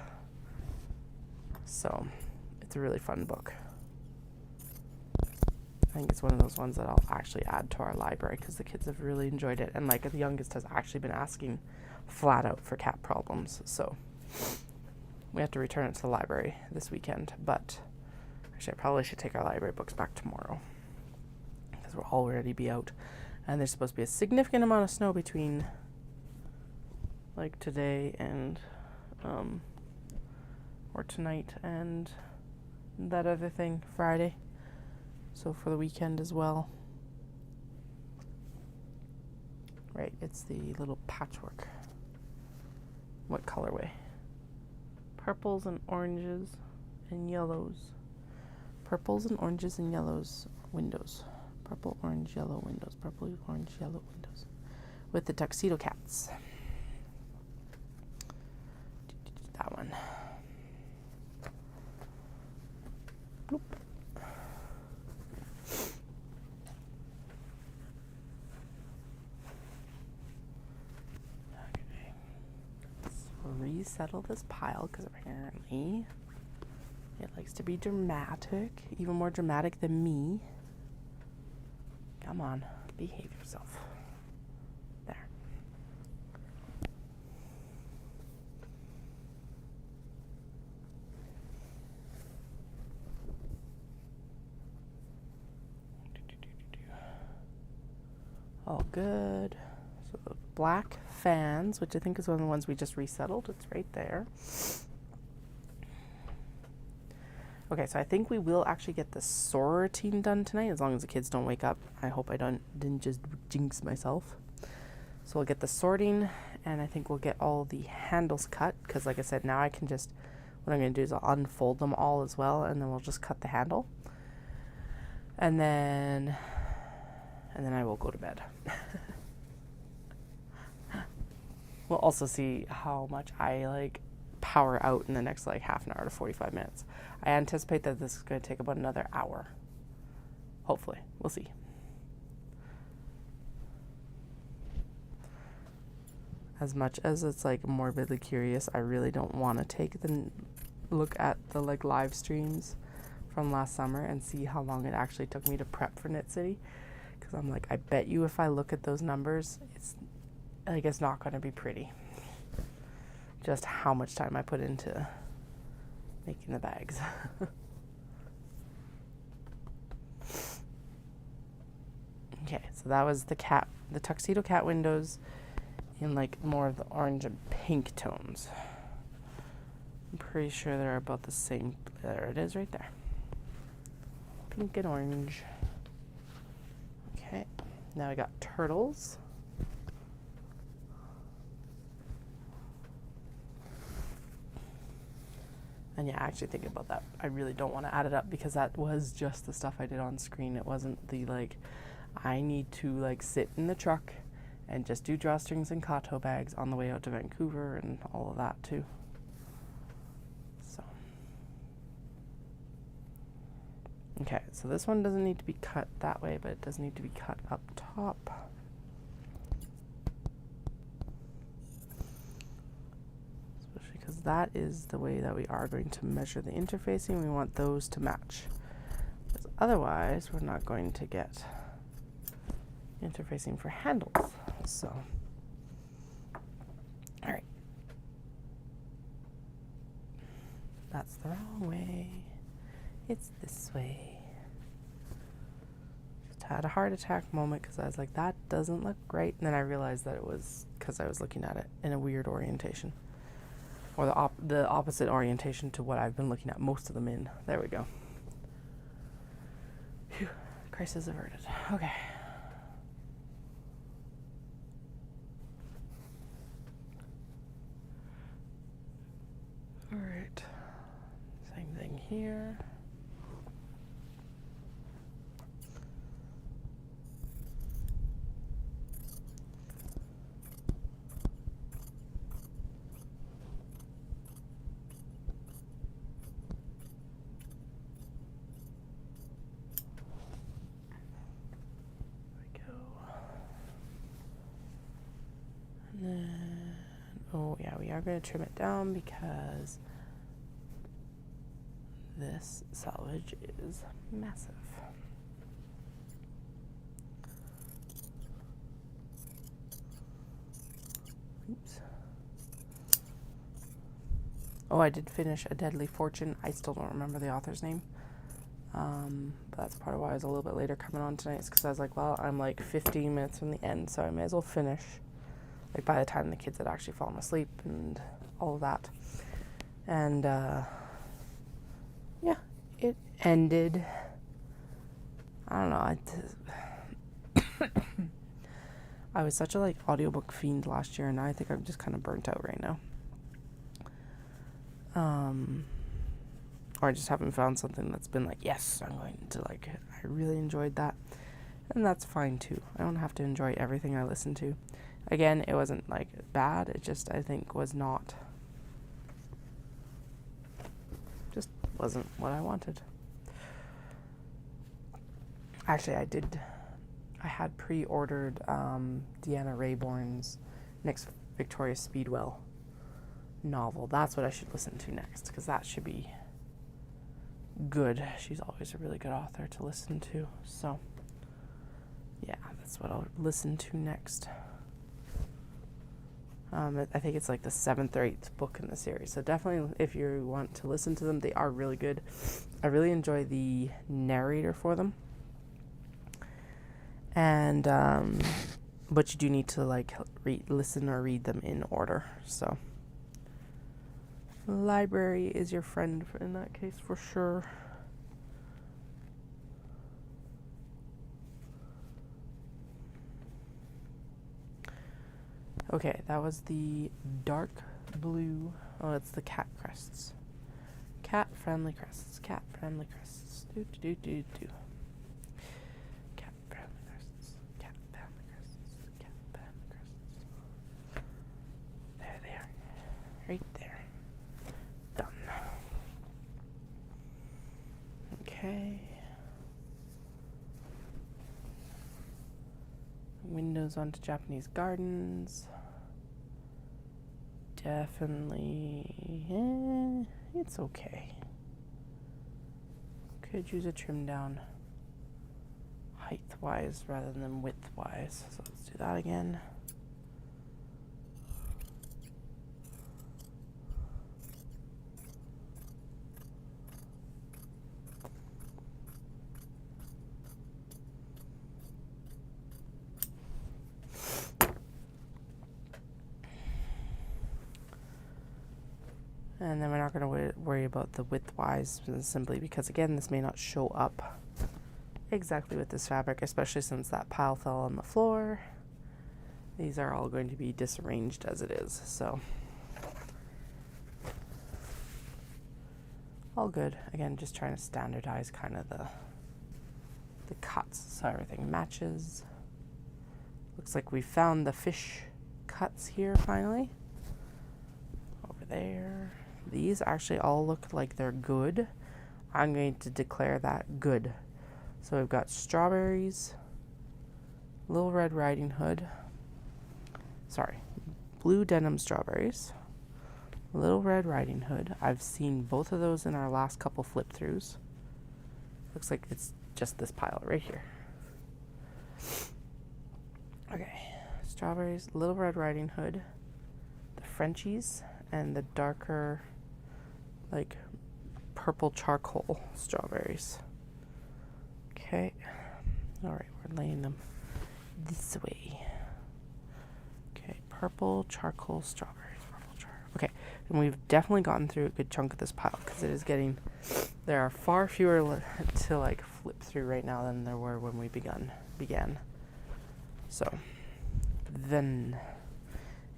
A: So it's a really fun book. I think it's one of those ones that I'll actually add to our library because the kids have really enjoyed it, and like the youngest has actually been asking flat out for Cat Problems, so we have to return it to the library this weekend. But actually I probably should take our library books back tomorrow because we'll already be out, and there's supposed to be a significant amount of snow between like today and or tonight and that other thing, Friday. So for the weekend as well. Right, it's the little patchwork. What colorway? Purples and oranges and yellows. Purples and oranges and yellows windows. Purple, orange, yellow windows. Purple, orange, yellow windows. With the tuxedo cats. That one. Bloop. Okay. Let's resettle this pile because apparently it likes to be dramatic, even more dramatic than me. Come on, behave yourself. There. All good. So the black fans, which I think is one of the ones we just resettled, it's right there. Okay, so I think we will actually get the sorting done tonight, as long as the kids don't wake up. I hope I didn't just jinx myself. So we'll get the sorting, and I think we'll get all the handles cut, because like I said, now I can just, what I'm going to do is I'll unfold them all as well, and then we'll just cut the handle. And then I will go to bed. We'll also see how much I like power out in the next like half an hour to 45 minutes. I anticipate that this is going to take about another hour. Hopefully. We'll see. As much as it's like morbidly curious, I really don't want to take the look at the like live streams from last summer and see how long it actually took me to prep for Knit City. Because I'm like, I bet you if I look at those numbers, it's not going to be pretty. Just how much time I put into making the bags. Okay, so that was the tuxedo cat windows in like more of the orange and pink tones. I'm pretty sure they're about the same. There it is right there. Pink and orange. Okay, now we got turtles. And yeah, actually thinking about that, I really don't want to add it up because that was just the stuff I did on screen. It wasn't the like, I need to like sit in the truck and just do drawstrings and Kato bags on the way out to Vancouver and all of that too. So. Okay, so this one doesn't need to be cut that way, but it does need to be cut up top. Because that is the way that we are going to measure the interfacing. We want those to match. Because otherwise, we're not going to get interfacing for handles. So, all right. That's the wrong way. It's this way. Just had a heart attack moment because I was like, that doesn't look right. And then I realized that it was because I was looking at it in a weird orientation. Or the opposite orientation to what I've been looking at most of them in. There we go. Phew. Crisis averted. Okay. All right. Same thing here. Then, oh yeah, we are going to trim it down because this salvage is massive. Oops. Oh, I did finish A Deadly Fortune. I still don't remember the author's name. But that's part of why I was a little bit later coming on tonight. It's because I was like, well, I'm like 15 minutes from the end, so I may as well finish. Like by the time the kids had actually fallen asleep and all of that. And yeah, it ended. I don't know. I was such a like audiobook fiend last year, and now I think I'm just kind of burnt out right now. Or I just haven't found something that's been like, yes, I'm going to like, I really enjoyed that. And that's fine too. I don't have to enjoy everything I listen to. Again, it wasn't like bad. It just, I think, just wasn't what I wanted. Actually, I had pre-ordered Deanna Raybourne's next Victoria Speedwell novel. That's what I should listen to next, because that should be good. She's always a really good author to listen to. So, yeah, that's what I'll listen to next. I think it's like the 7th or 8th book in the series. So definitely, if you want to listen to them, they are really good. I really enjoy the narrator for them. And, but you do need to like listen or read them in order. So, library is your friend in that case for sure. Okay, that was the dark blue. Oh, it's the cat crests. Cat friendly crests. Cat friendly crests. Do do do do do. Cat friendly crests. Cat friendly crests. Cat friendly crests. There they are. Right there. Done. Okay. Windows onto Japanese gardens. Definitely, it's okay. Could use a trim down height-wise rather than width-wise. So let's do that again. And then we're not going to worry about the width-wise, simply because, again, this may not show up exactly with this fabric, especially since that pile fell on the floor. These are all going to be disarranged as it is, so all good. Again, just trying to standardize kind of the cuts so everything matches. Looks like we found the fish cuts here finally. Over there. These actually all look like they're good. I'm going to declare that good. So we've got strawberries, Little Red Riding Hood, blue denim strawberries, Little Red Riding Hood. I've seen both of those in our last couple flip throughs. Looks like it's just this pile right here. Okay, strawberries, Little Red Riding Hood, the Frenchies, and the darker, like purple charcoal strawberries. Okay. All right, we're laying them this way. Okay, purple charcoal strawberries. Okay, and we've definitely gotten through a good chunk of this pile because it is getting, there are far fewer to like flip through right now than there were when we began. So, then,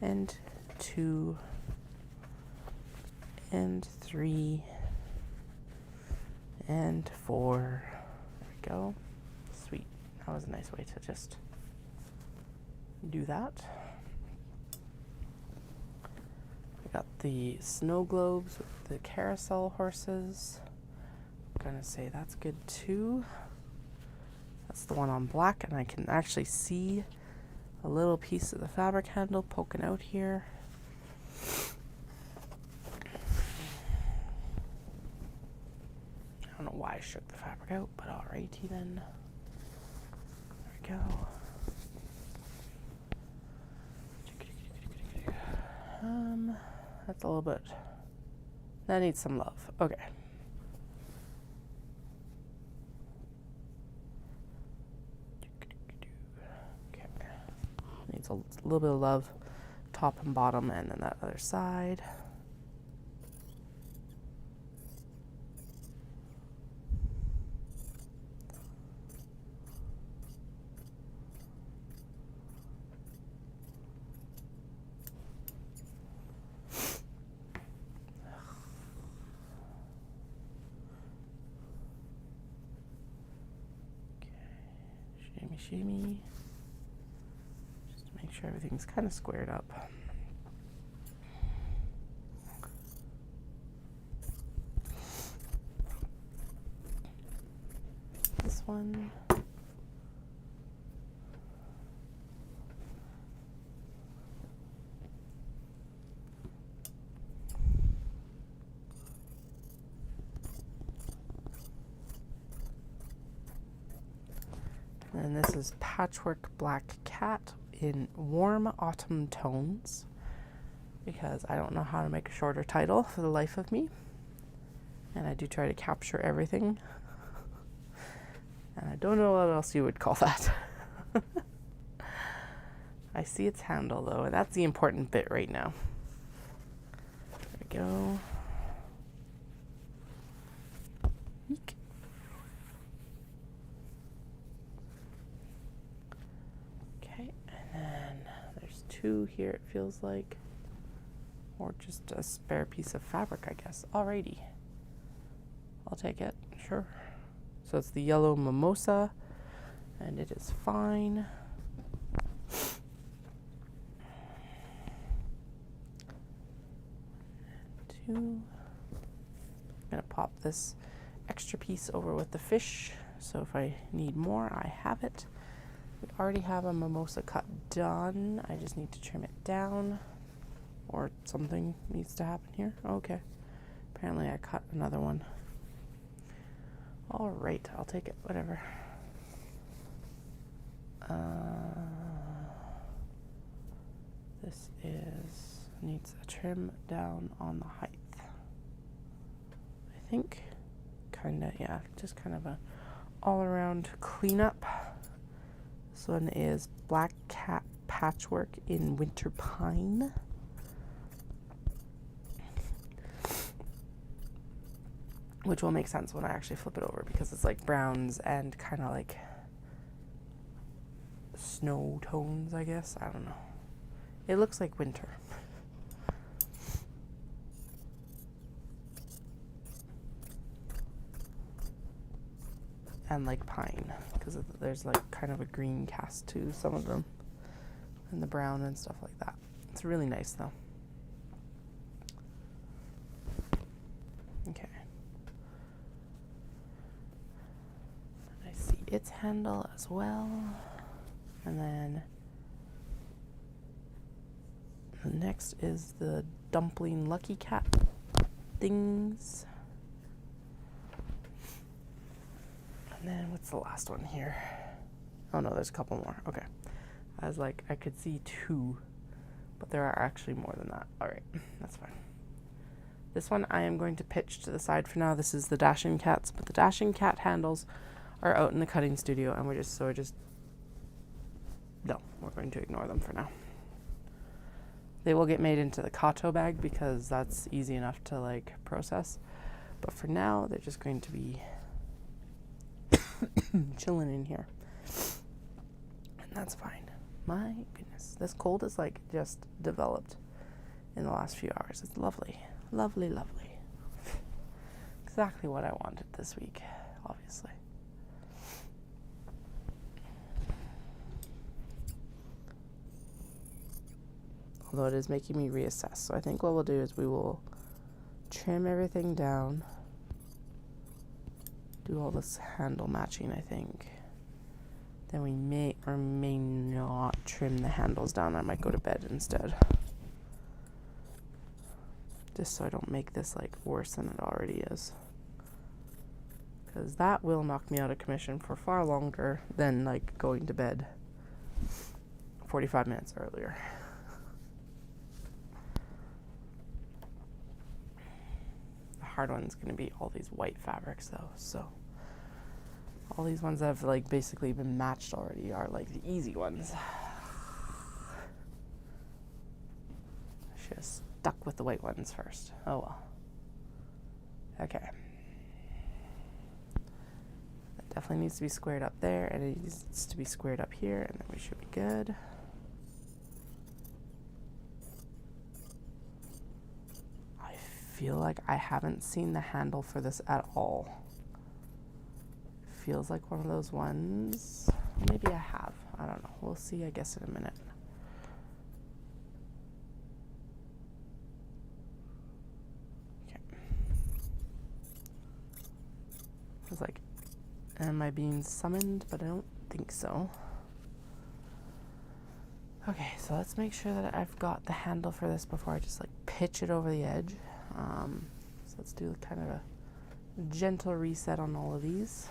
A: and 2, and 3, and 4. There we go. Sweet. That was a nice way to just do that. We got the snow globes with the carousel horses. I'm gonna say that's good too. That's the one on black, and I can actually see a little piece of the fabric handle poking out here. I don't know why I shook the fabric out, but alrighty then. There we go. That's a little bit, that needs some love. Okay. Okay. Needs a little bit of love, top and bottom, and then that other side. Shimmy, just to make sure everything's kind of squared up. This one. And this is Patchwork Black Cat in warm autumn tones, because I don't know how to make a shorter title for the life of me. And I do try to capture everything. And I don't know what else you would call that. I see its handle though, and that's the important bit right now. There we go. Eek. Two here, it feels like, or just a spare piece of fabric, I guess. Alrighty, I'll take it, sure. So it's the yellow mimosa, and it is fine. Two. I'm gonna pop this extra piece over with the fish, so if I need more, I have it. We already have a mimosa cut done. I just need to trim it down, or something needs to happen here. Okay. Apparently I cut another one. All right, I'll take it, whatever. This needs a trim down on the height. I think, kinda, yeah, just kind of a all around cleanup. This one is Black Cat Patchwork in Winter Pine. Which will make sense when I actually flip it over, because it's like browns and kind of like snow tones, I guess. I don't know. It looks like winter. And like pine, because there's like kind of a green cast to some of them, and the brown and stuff like that. It's really nice though. Okay. I see its handle as well, and then the next is the dumpling lucky cat things. And then what's the last one here? Oh no, there's a couple more. Okay. I was like, I could see 2, but there are actually more than that. All right, that's fine. This one I am going to pitch to the side for now. This is the Dachshund cats, but the Dachshund cat handles are out in the cutting studio, and we're going to ignore them for now. They will get made into the Kato bag because that's easy enough to like process. But for now, they're just going to be chilling in here. And that's fine. My goodness. This cold is like just developed in the last few hours. It's lovely. Lovely, lovely. Exactly what I wanted this week, obviously. Although it is making me reassess. So I think what we'll do is we will trim everything down. Do all this handle matching, I think. Then we may or may not trim the handles down. I might go to bed instead. Just so I don't make this like worse than it already is. Because that will knock me out of commission for far longer than like going to bed 45 minutes earlier. Hard one's going to be all these white fabrics though, so all these ones that have like basically been matched already are like the easy ones. Should have stuck with the white ones first. Oh well. Okay. That definitely needs to be squared up there, and it needs to be squared up here, and then we should be good. Feel like I haven't seen the handle for this at all. Feels like one of those ones. Maybe I have. I don't know. We'll see, I guess, in a minute. Okay. I was like, am I being summoned? But I don't think so. Okay, so let's make sure that I've got the handle for this before I just like pitch it over the edge. So let's do kind of a gentle reset on all of these,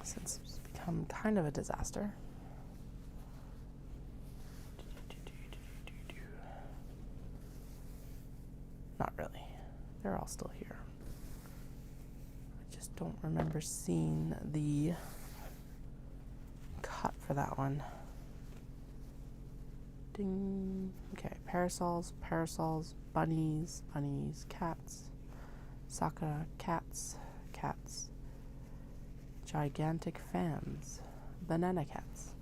A: since it's become kind of a disaster. Not really. They're all still here. I just don't remember seeing the cut for that one. Ding. Okay, parasols, bunnies, cats, Sakura, cats, gigantic fans, banana cats.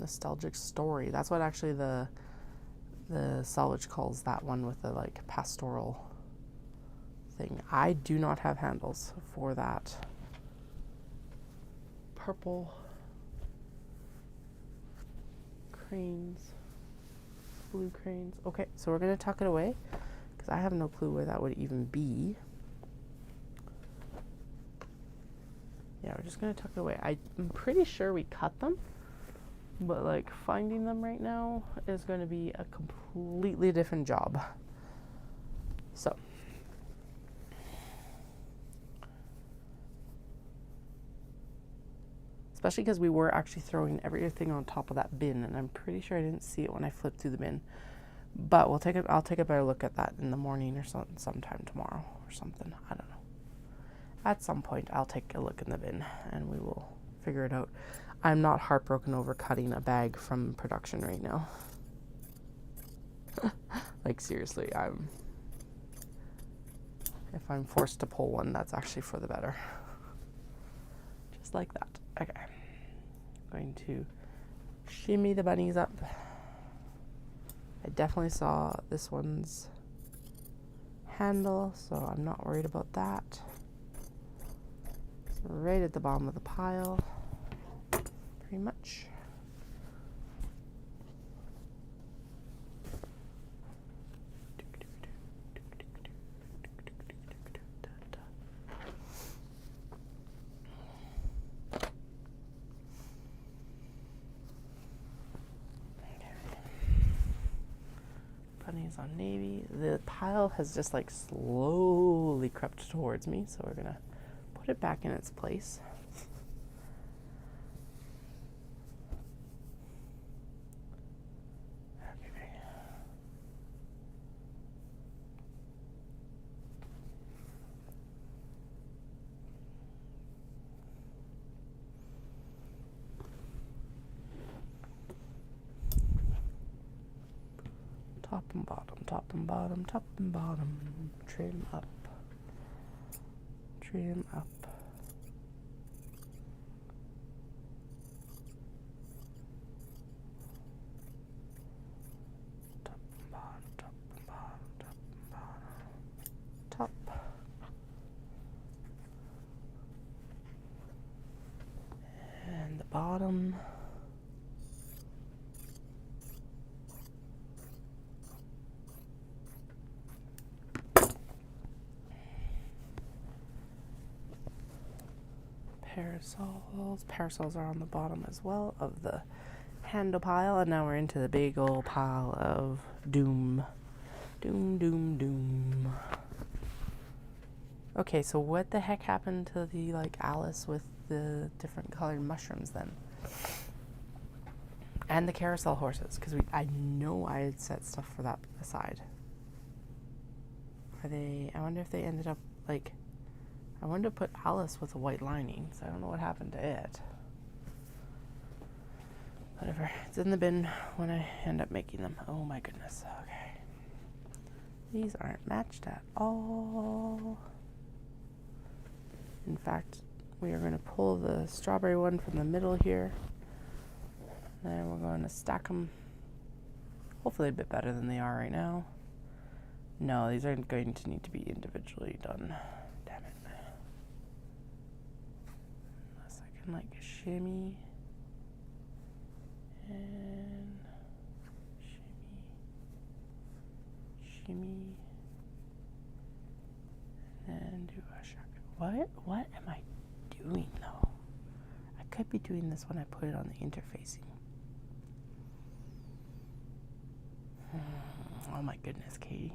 A: Nostalgic story. That's what actually the Salvage calls that one with the like pastoral thing. I do not have handles for that purple cranes, blue cranes. Okay, so we're going to tuck it away because I have no clue where that would even be. Yeah, we're just going to tuck it away. I'm pretty sure we cut them, but like finding them right now is going to be a completely different job. So especially because we were actually throwing everything on top of that bin, and I'm pretty sure I didn't see it when I flipped through the bin. But I'll take a better look at that in the morning or sometime tomorrow or something. I don't know. At some point, I'll take a look in the bin and we will figure it out. I'm not heartbroken over cutting a bag from production right now. Like seriously, if I'm forced to pull one, that's actually for the better. Just like that. Okay. I'm going to shimmy the bunnies up. I definitely saw this one's handle, so I'm not worried about that. It's right at the bottom of the pile, pretty much. Bunnies on navy. The pile has just like slowly crept towards me, so we're gonna put it back in its place. Top and bottom, top and bottom, top and bottom. Trim up. Trim up. Top and bottom, top and bottom, top and bottom. Top. And the bottom. Parasols. Parasols are on the bottom as well of the handle pile, and now we're into the big old pile of doom. Doom, doom, doom. Okay, so what the heck happened to the, like, Alice with the different colored mushrooms then? And the carousel horses, because I know I had set stuff for that aside. Are they, I wonder if they ended up, like, I wanted to put Alice with a white lining, so I don't know what happened to it. Whatever. It's in the bin when I end up making them. Oh my goodness. Okay. These aren't matched at all. In fact, we are going to pull the strawberry one from the middle here. And we're going to stack them. Hopefully a bit better than they are right now. No, these aren't going to need to be individually done. Like shimmy and shimmy and do a shuck. What am I doing though? I could be doing this when I put it on the interfacing. Oh my goodness, Katie.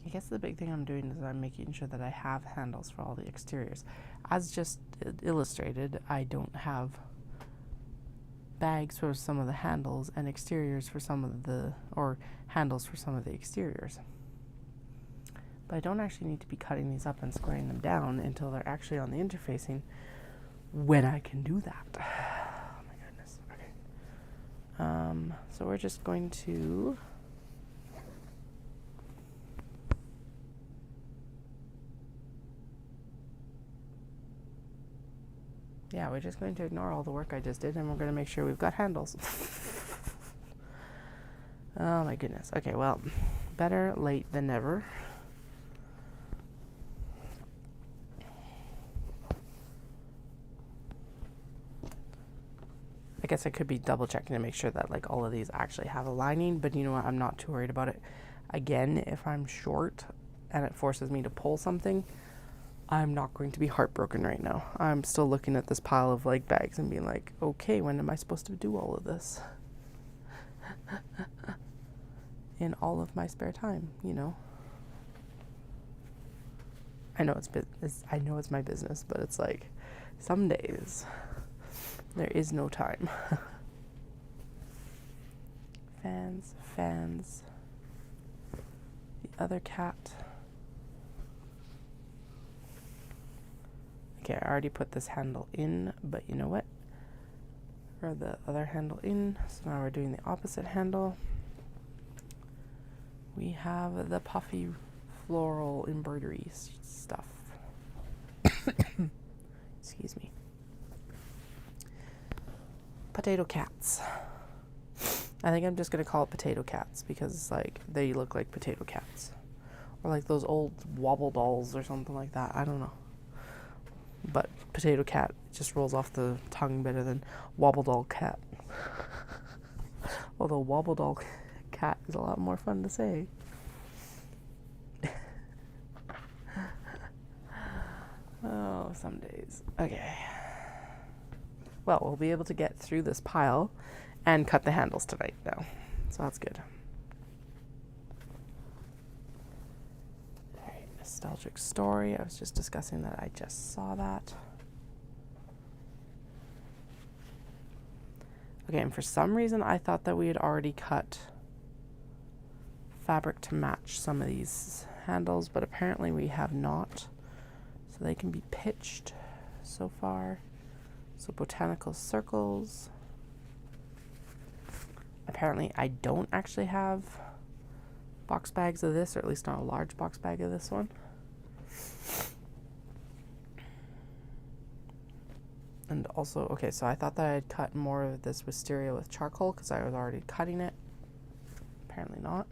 A: I guess the big thing I'm doing is I'm making sure that I have handles for all the exteriors. As just illustrated, I don't have bags for some of the handles and exteriors for some of the, or handles for some of the exteriors. But I don't actually need to be cutting these up and squaring them down until they're actually on the interfacing when I can do that. Oh my goodness. Okay. So we're just going to we're just going to ignore all the work I just did, and we're going to make sure we've got handles. Oh my goodness. Okay, well, better late than never. I guess I could be double checking to make sure that like all of these actually have a lining, but you know what? I'm not too worried about it. Again, if I'm short and it forces me to pull something, I'm not going to be heartbroken right now. I'm still looking at this pile of like bags and being like, okay, when am I supposed to do all of this? In all of my spare time, you know. I know I know it's my business, but it's like some days there is no time. Fans. The other cat. Okay, I already put this handle in, but you know what? Or the other handle in. So now we're doing the opposite handle. We have the puffy floral embroidery stuff. Excuse me. Potato cats. I think I'm just going to call it potato cats because like they look like potato cats. Or like those old wobble dolls or something like that. I don't know. But potato cat just rolls off the tongue better than wobble doll cat. Although wobble doll cat is a lot more fun to say. Oh, some days. Okay. Well, we'll be able to get through this pile and cut the handles tonight now. So that's good. Alright, nostalgic story. I was just discussing that. I just saw that. Okay, and for some reason I thought that we had already cut fabric to match some of these handles, but apparently we have not. So they can be pitched so far. So botanical circles. Apparently I don't actually have box bags of this, or at least not a large box bag of this one. And also, okay, so I thought that I'd cut more of this wisteria with charcoal because I was already cutting it. Apparently not.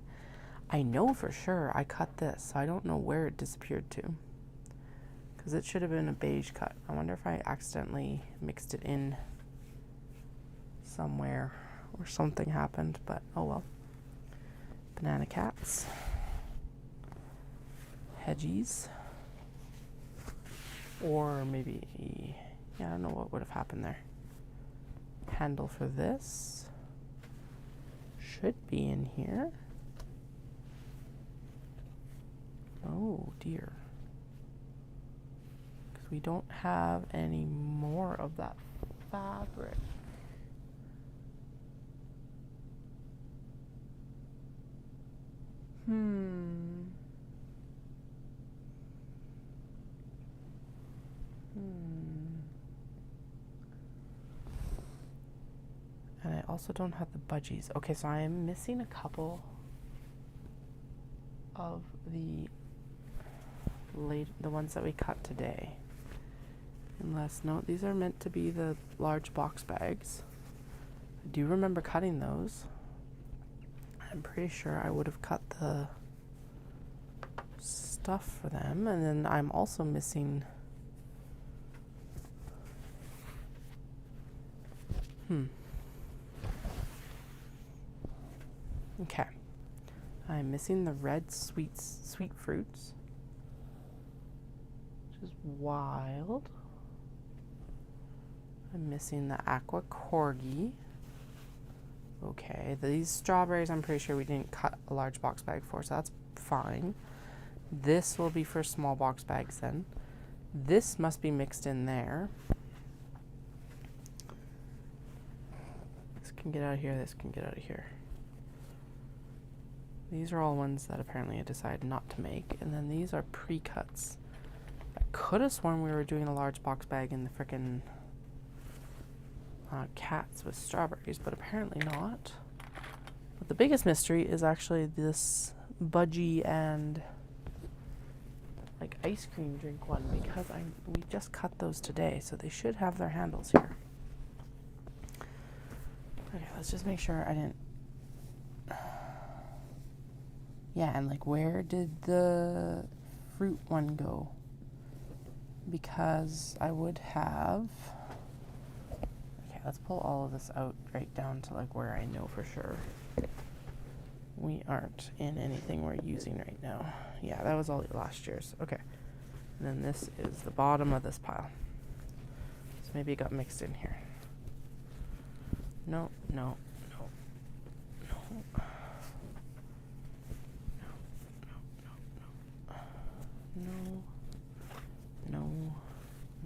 A: I know for sure I cut this, so I don't know where it disappeared to. Because it should have been a beige cut. I wonder if I accidentally mixed it in somewhere or something happened, but oh well. Banana cats. Hedgies. Or maybe, yeah, I don't know what would have happened there. Handle for this should be in here. Oh dear. Because we don't have any more of that fabric. And I also don't have the budgies. Okay, so I am missing a couple of the ones that we cut today. Unless, no, these are meant to be the large box bags. I do remember cutting those. I'm pretty sure I would have cut the stuff for them. And then I'm also missing... Okay. I'm missing the red sweet fruits, which is wild. I'm missing the aqua corgi. Okay, these strawberries I'm pretty sure we didn't cut a large box bag for, so that's fine. This will be for small box bags then. This must be mixed in there. This can get out of here, this can get out of here. These are all ones that apparently I decided not to make. And then these are pre-cuts. I could have sworn we were doing a large box bag in the frickin' cats with strawberries, but apparently not. But the biggest mystery is actually this budgie and like ice cream drink one, because we just cut those today, so they should have their handles here. Okay, let's just make sure I didn't... Yeah, and like, where did the fruit one go? Because I would have... Okay, let's pull all of this out right down to like where I know for sure we aren't in anything we're using right now. Yeah, that was all last year's. Okay. And then this is the bottom of this pile. So maybe it got mixed in here. No, no, no, no.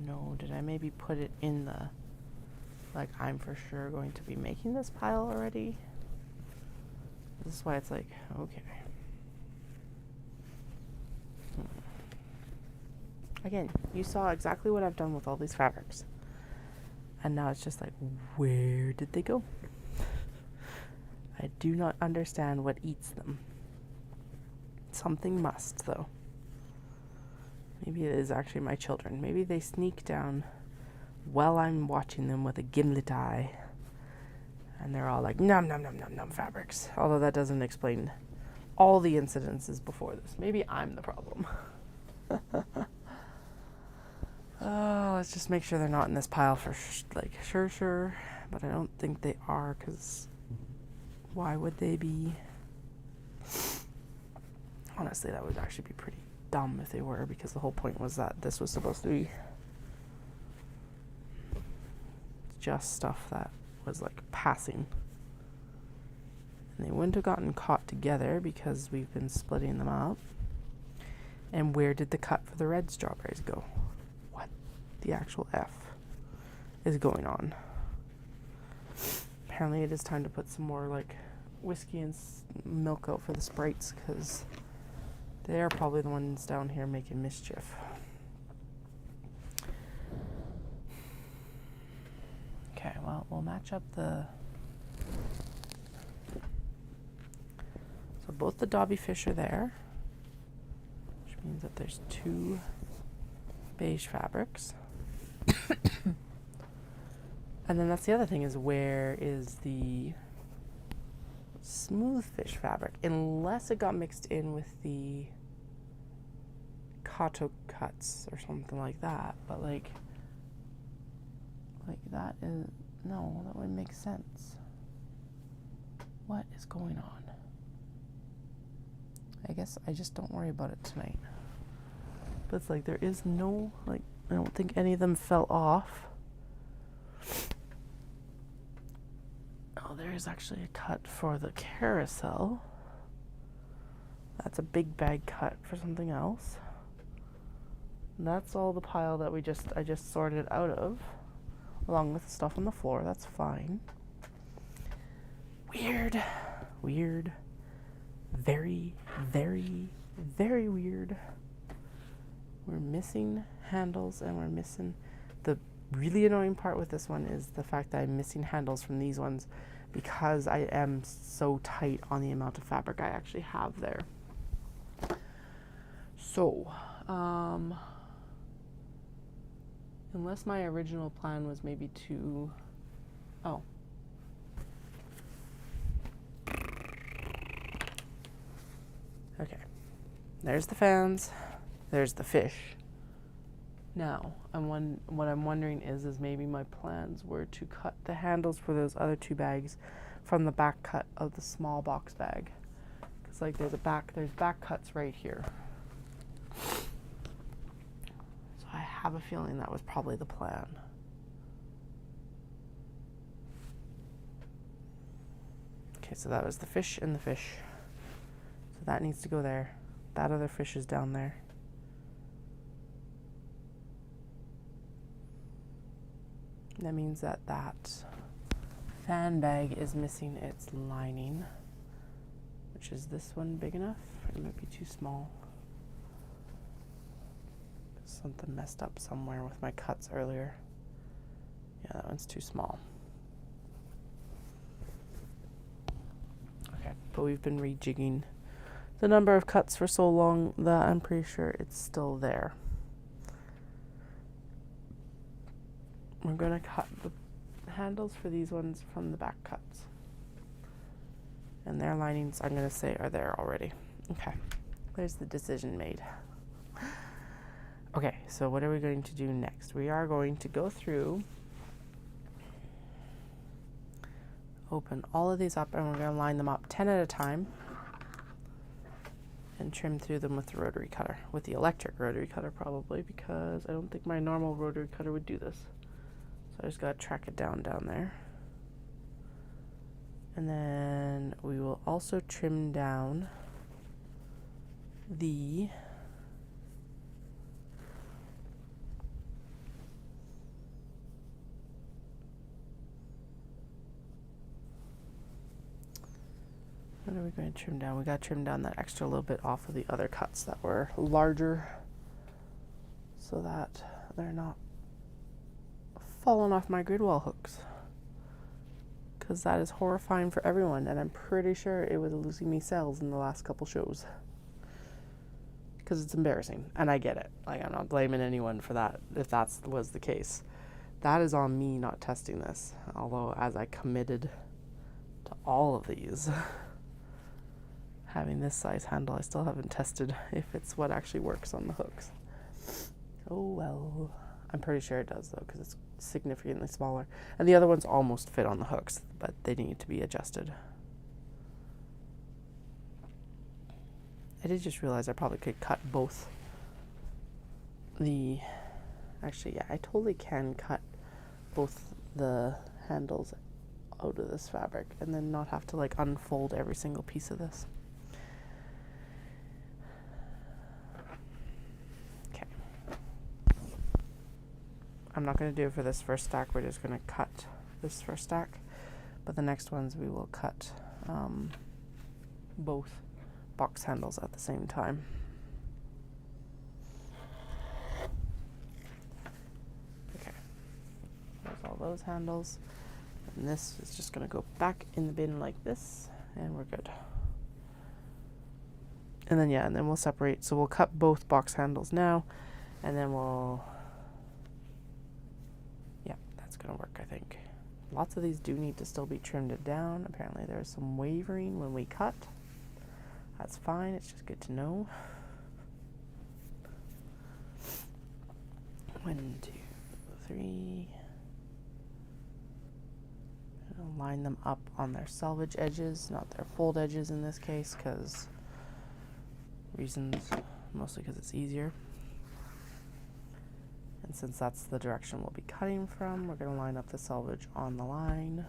A: No, did I maybe put it in the, like, I'm for sure going to be making this pile already? This is why it's like, okay. Again, you saw exactly what I've done with all these fabrics. And now it's just like, where did they go? I do not understand what eats them. Something must, though. Maybe it is actually my children. Maybe they sneak down while I'm watching them with a gimlet eye. And they're all like, nom, nom, nom, nom, nom, fabrics. Although that doesn't explain all the incidences before this. Maybe I'm the problem. Let's just make sure they're not in this pile for, sure. But I don't think they are, because why would they be? Honestly, that would actually be pretty dumb if they were, because the whole point was that this was supposed to be just stuff that was like passing. And they wouldn't have gotten caught together because we've been splitting them up. And where did the cut for the red strawberries go? What the actual F is going on? Apparently it is time to put some more like whiskey and milk out for the sprites, because they're probably the ones down here making mischief. Okay, well, we'll match up the both the Dobby fish are there, which means that there's 2 beige fabrics. And then that's the other thing, is where is the smooth fish fabric? Unless it got mixed in with the Kato cuts or something like that. But like that is, no, that wouldn't make sense. What is going on? I guess I just don't worry about it tonight. But it's like there is no, like, I don't think any of them fell off. Oh, there is actually a cut for the carousel. That's a big bag cut for something else. And that's all the pile that I just sorted out of, along with the stuff on the floor. That's fine. Weird. Weird. Very, very, very weird. We're missing handles, and we're missing... The really annoying part with this one is the fact that I'm missing handles from these ones because I am so tight on the amount of fabric I actually have there. So, unless my original plan was maybe to... Oh. Okay. There's the fans. There's the fish. Now, what I'm wondering is maybe my plans were to cut the handles for those other 2 bags from the back cut of the small box bag. Because like there's back cuts right here. So I have a feeling that was probably the plan. Okay, so that was the fish and the fish. So that needs to go there. That other fish is down there. That means that fan bag is missing its lining, which is this one big enough? It might be too small. Something messed up somewhere with my cuts earlier. Yeah, that one's too small. Okay, but we've been rejigging the number of cuts for so long that I'm pretty sure it's still there. We're going to cut the handles for these ones from the back cuts. And their linings, I'm going to say, are there already. Okay, there's the decision made. Okay, so what are we going to do next? We are going to go through, open all of these up, and we're going to line them up 10 at a time and trim through them with the rotary cutter, with the electric rotary cutter probably, because I don't think my normal rotary cutter would do this. So I just got to track it down there. And then we will also trim down the what are we going to trim down? We got to trim down that extra little bit off of the other cuts that were larger so that they're not falling off my grid wall hooks, because that is horrifying for everyone, and I'm pretty sure it was losing me sales in the last couple shows, because it's embarrassing, and I get it. Like, I'm not blaming anyone for that if that was the case. That is on me not testing this, although as I committed to all of these having this size handle, I still haven't tested if it's what actually works on the hooks. Oh well. I'm pretty sure it does though, because it's significantly smaller. And the other ones almost fit on the hooks, but they need to be adjusted. I did just realize I probably could cut both the... Actually, yeah, I totally can cut both the handles out of this fabric and then not have to like unfold every single piece of this. I'm not going to do it for this first stack. We're just going to cut this first stack. But the next ones we will cut both box handles at the same time. Okay. There's all those handles. And this is just going to go back in the bin like this. And we're good. And then, yeah, and then we'll separate. So we'll cut both box handles now, and then we'll, yeah, that's going to work, I think. Lots of these do need to still be trimmed down. Apparently there's some wavering when we cut. That's fine. It's just good to know. 1, 2, 3. I'll line them up on their selvage edges, not their fold edges in this case, because reasons, mostly because it's easier. And since that's the direction we'll be cutting from, we're going to line up the selvage on the line.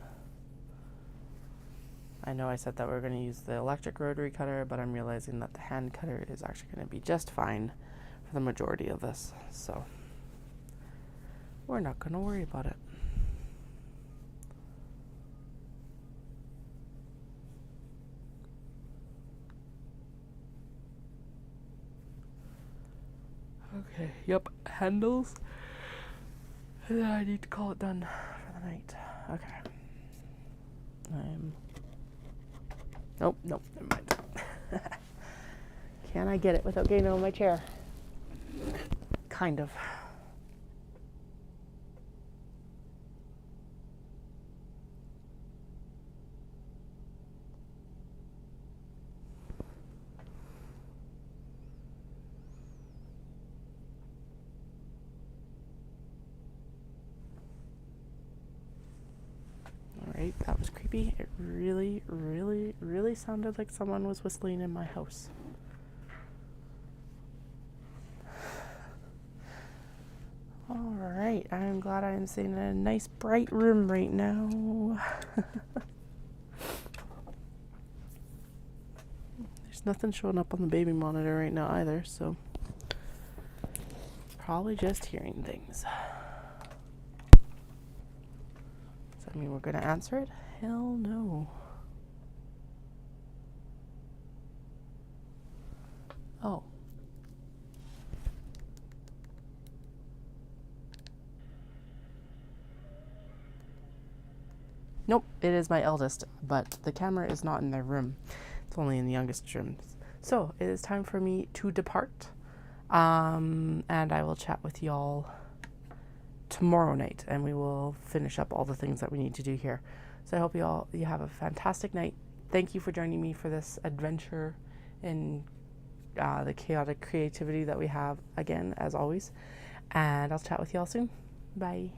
A: I know I said that we're going to use the electric rotary cutter, but I'm realizing that the hand cutter is actually going to be just fine for the majority of this, so we're not going to worry about it. Okay, yep, handles. And then I need to call it done for the night. Okay. Nope, never mind. Can I get it without getting on my chair? Kind of. Alright, that was creepy. It really, really, really sounded like someone was whistling in my house. Alright, I'm glad I'm sitting in a nice bright room right now. There's nothing showing up on the baby monitor right now either, so probably just hearing things. Does that mean we're going to answer it? Hell no. Oh. Nope, it is my eldest, but the camera is not in their room. It's only in the youngest room. So it is time for me to depart. And I will chat with y'all tomorrow night, and we will finish up all the things that we need to do here. So I hope you have a fantastic night. Thank you for joining me for this adventure in the chaotic creativity that we have again, as always. And I'll chat with y'all soon. Bye.